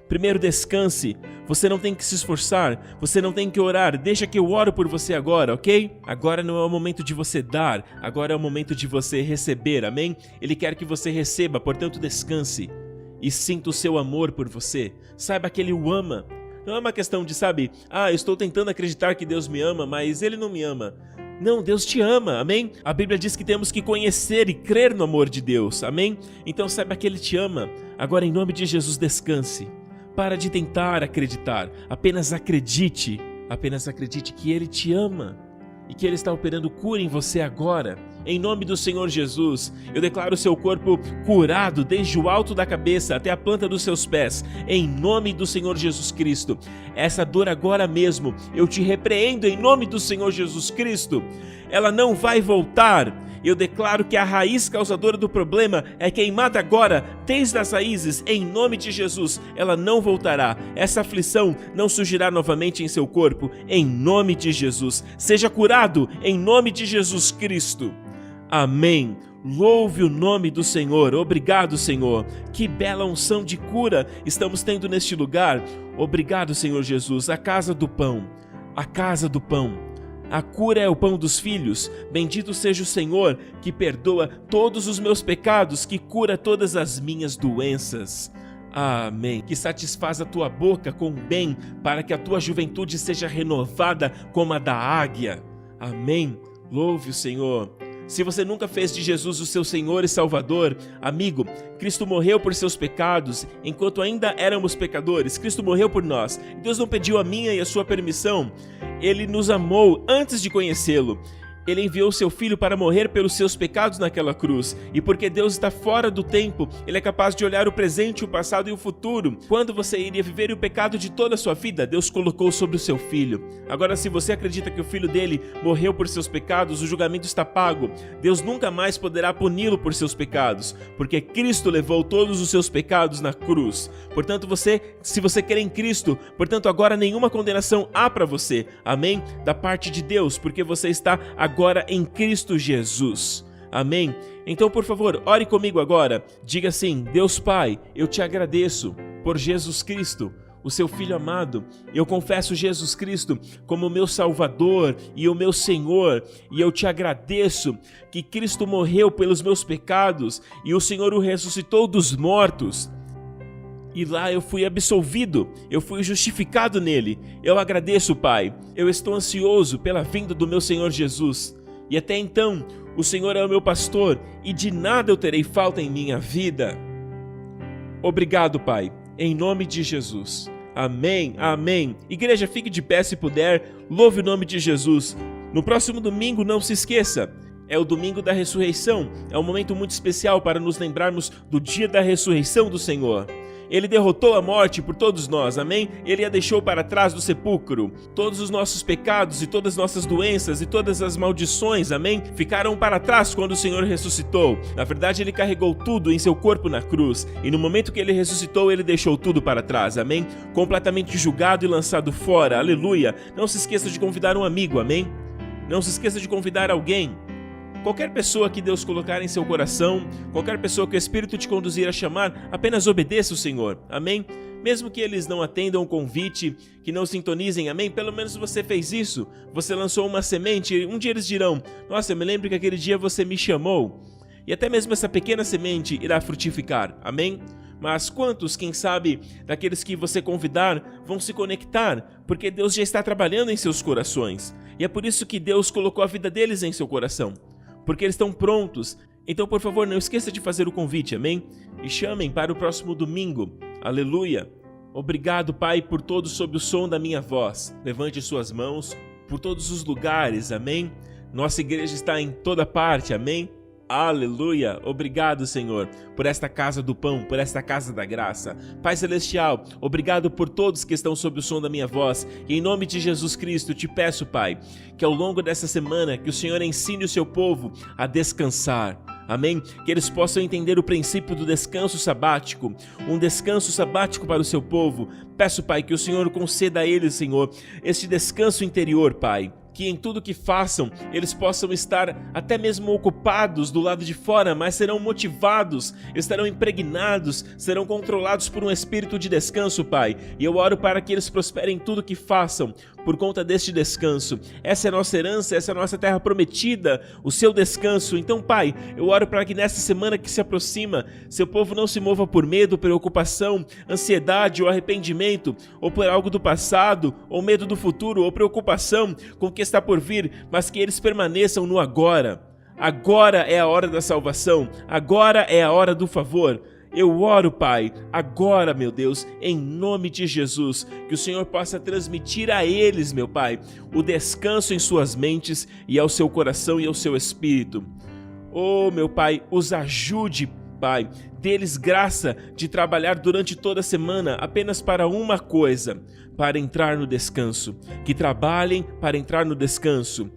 Primeiro descanse, você não tem que se esforçar, você não tem que orar, deixa que eu oro por você agora, ok? Agora não é o momento de você dar, agora é o momento de você receber, amém? Ele quer que você receba, portanto descanse e sinta o seu amor por você, saiba que Ele o ama. Não é uma questão de, sabe, eu estou tentando acreditar que Deus me ama, mas Ele não me ama. Não, Deus te ama, amém? A Bíblia diz que temos que conhecer e crer no amor de Deus, amém? Então saiba que Ele te ama. Agora, em nome de Jesus, descanse. Para de tentar acreditar, apenas acredite que Ele te ama e que Ele está operando cura em você agora. Em nome do Senhor Jesus, eu declaro o seu corpo curado desde o alto da cabeça até a planta dos seus pés, em nome do Senhor Jesus Cristo. Essa dor agora mesmo, eu te repreendo em nome do Senhor Jesus Cristo. Ela não vai voltar. Eu declaro que a raiz causadora do problema é queimada agora, desde as raízes, em nome de Jesus. Ela não voltará. Essa aflição não surgirá novamente em seu corpo, em nome de Jesus. Seja curado, em nome de Jesus Cristo. Amém. Louve o nome do Senhor. Obrigado, Senhor. Que bela unção de cura estamos tendo neste lugar. Obrigado, Senhor Jesus. A casa do pão. A casa do pão. A cura é o pão dos filhos. Bendito seja o Senhor, que perdoa todos os meus pecados, que cura todas as minhas doenças. Amém. Que satisfaz a tua boca com bem, para que a tua juventude seja renovada como a da águia. Amém. Louve o Senhor. Se você nunca fez de Jesus o seu Senhor e Salvador, amigo, Cristo morreu por seus pecados, enquanto ainda éramos pecadores. Cristo morreu por nós. Deus não pediu a minha e a sua permissão. Ele nos amou antes de conhecê-lo. Ele enviou seu Filho para morrer pelos seus pecados naquela cruz. E porque Deus está fora do tempo, Ele é capaz de olhar o presente, o passado e o futuro. Quando você iria viver o pecado de toda a sua vida, Deus colocou sobre o seu Filho. Agora, se você acredita que o Filho dele morreu por seus pecados, o julgamento está pago. Deus nunca mais poderá puni-lo por seus pecados, porque Cristo levou todos os seus pecados na cruz. Portanto, se você crê em Cristo, portanto, agora nenhuma condenação há para você. Amém? Da parte de Deus, porque você está agora em Cristo Jesus. Amém? Então, por favor, ore comigo agora. Diga assim: Deus Pai, eu te agradeço por Jesus Cristo, o seu Filho amado. Eu confesso Jesus Cristo como o meu Salvador e o meu Senhor, e eu te agradeço que Cristo morreu pelos meus pecados e o Senhor o ressuscitou dos mortos. E lá eu fui absolvido, eu fui justificado nele. Eu agradeço, Pai. Eu estou ansioso pela vinda do meu Senhor Jesus. E até então, o Senhor é o meu pastor e de nada eu terei falta em minha vida. Obrigado, Pai, em nome de Jesus. Amém, amém. Igreja, fique de pé se puder, louve o nome de Jesus. No próximo domingo, não se esqueça, é o domingo da ressurreição. É um momento muito especial para nos lembrarmos do dia da ressurreição do Senhor. Ele derrotou a morte por todos nós, amém? Ele a deixou para trás do sepulcro. Todos os nossos pecados e todas as nossas doenças e todas as maldições, amém? Ficaram para trás quando o Senhor ressuscitou. Na verdade, Ele carregou tudo em seu corpo na cruz. E no momento que Ele ressuscitou, Ele deixou tudo para trás, amém? Completamente julgado e lançado fora, aleluia. Não se esqueça de convidar um amigo, amém? Não se esqueça de convidar alguém. Qualquer pessoa que Deus colocar em seu coração, qualquer pessoa que o Espírito te conduzir a chamar, apenas obedeça o Senhor, amém? Mesmo que eles não atendam o convite, que não sintonizem, amém? Pelo menos você fez isso, você lançou uma semente, um dia eles dirão: nossa, eu me lembro que aquele dia você me chamou. E até mesmo essa pequena semente irá frutificar, amém? Mas quantos, quem sabe, daqueles que você convidar vão se conectar, porque Deus já está trabalhando em seus corações. E é por isso que Deus colocou a vida deles em seu coração, porque eles estão prontos. Então, por favor, não esqueça de fazer o convite, amém? E chamem para o próximo domingo, aleluia. Obrigado, Pai, por todos sob o som da minha voz. Levante suas mãos por todos os lugares, amém? Nossa igreja está em toda parte, amém? Aleluia! Obrigado, Senhor, por esta casa do pão, por esta casa da graça. Pai Celestial, obrigado por todos que estão sob o som da minha voz. E em nome de Jesus Cristo, te peço, Pai, que ao longo dessa semana, que o Senhor ensine o seu povo a descansar. Amém? Que eles possam entender o princípio do descanso sabático, um descanso sabático para o seu povo. Peço, Pai, que o Senhor conceda a eles, Senhor, este descanso interior, Pai. Que em tudo que façam, eles possam estar até mesmo ocupados do lado de fora, mas serão motivados, estarão impregnados, serão controlados por um espírito de descanso, Pai. E eu oro para que eles prosperem em tudo que façam, por conta deste descanso. Essa é a nossa herança, essa é a nossa terra prometida, o seu descanso. Então, Pai, eu oro para que nessa semana que se aproxima, seu povo não se mova por medo, preocupação, ansiedade ou arrependimento, ou por algo do passado, ou medo do futuro, ou preocupação com o que está por vir, mas que eles permaneçam no agora. Agora é a hora da salvação, agora é a hora do favor. Eu oro, Pai, agora, meu Deus, em nome de Jesus, que o Senhor possa transmitir a eles, meu Pai, o descanso em suas mentes e ao seu coração e ao seu espírito. Oh, meu Pai, os ajude, Pai, dê-lhes graça de trabalhar durante toda a semana apenas para uma coisa, para entrar no descanso. Que trabalhem para entrar no descanso.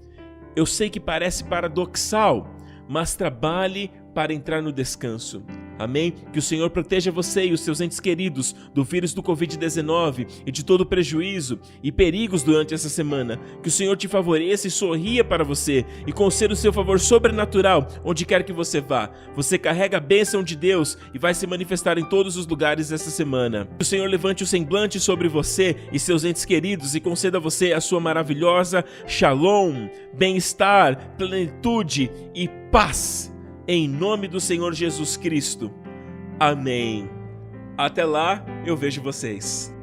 Eu sei que parece paradoxal, mas trabalhe para entrar no descanso. Amém? Que o Senhor proteja você e os seus entes queridos do vírus do Covid-19 e de todo prejuízo e perigos durante essa semana. Que o Senhor te favoreça e sorria para você e conceda o seu favor sobrenatural onde quer que você vá. Você carrega a bênção de Deus e vai se manifestar em todos os lugares essa semana. Que o Senhor levante o semblante sobre você e seus entes queridos e conceda a você a sua maravilhosa shalom, bem-estar, plenitude e paz. Em nome do Senhor Jesus Cristo. Amém. Até lá, eu vejo vocês.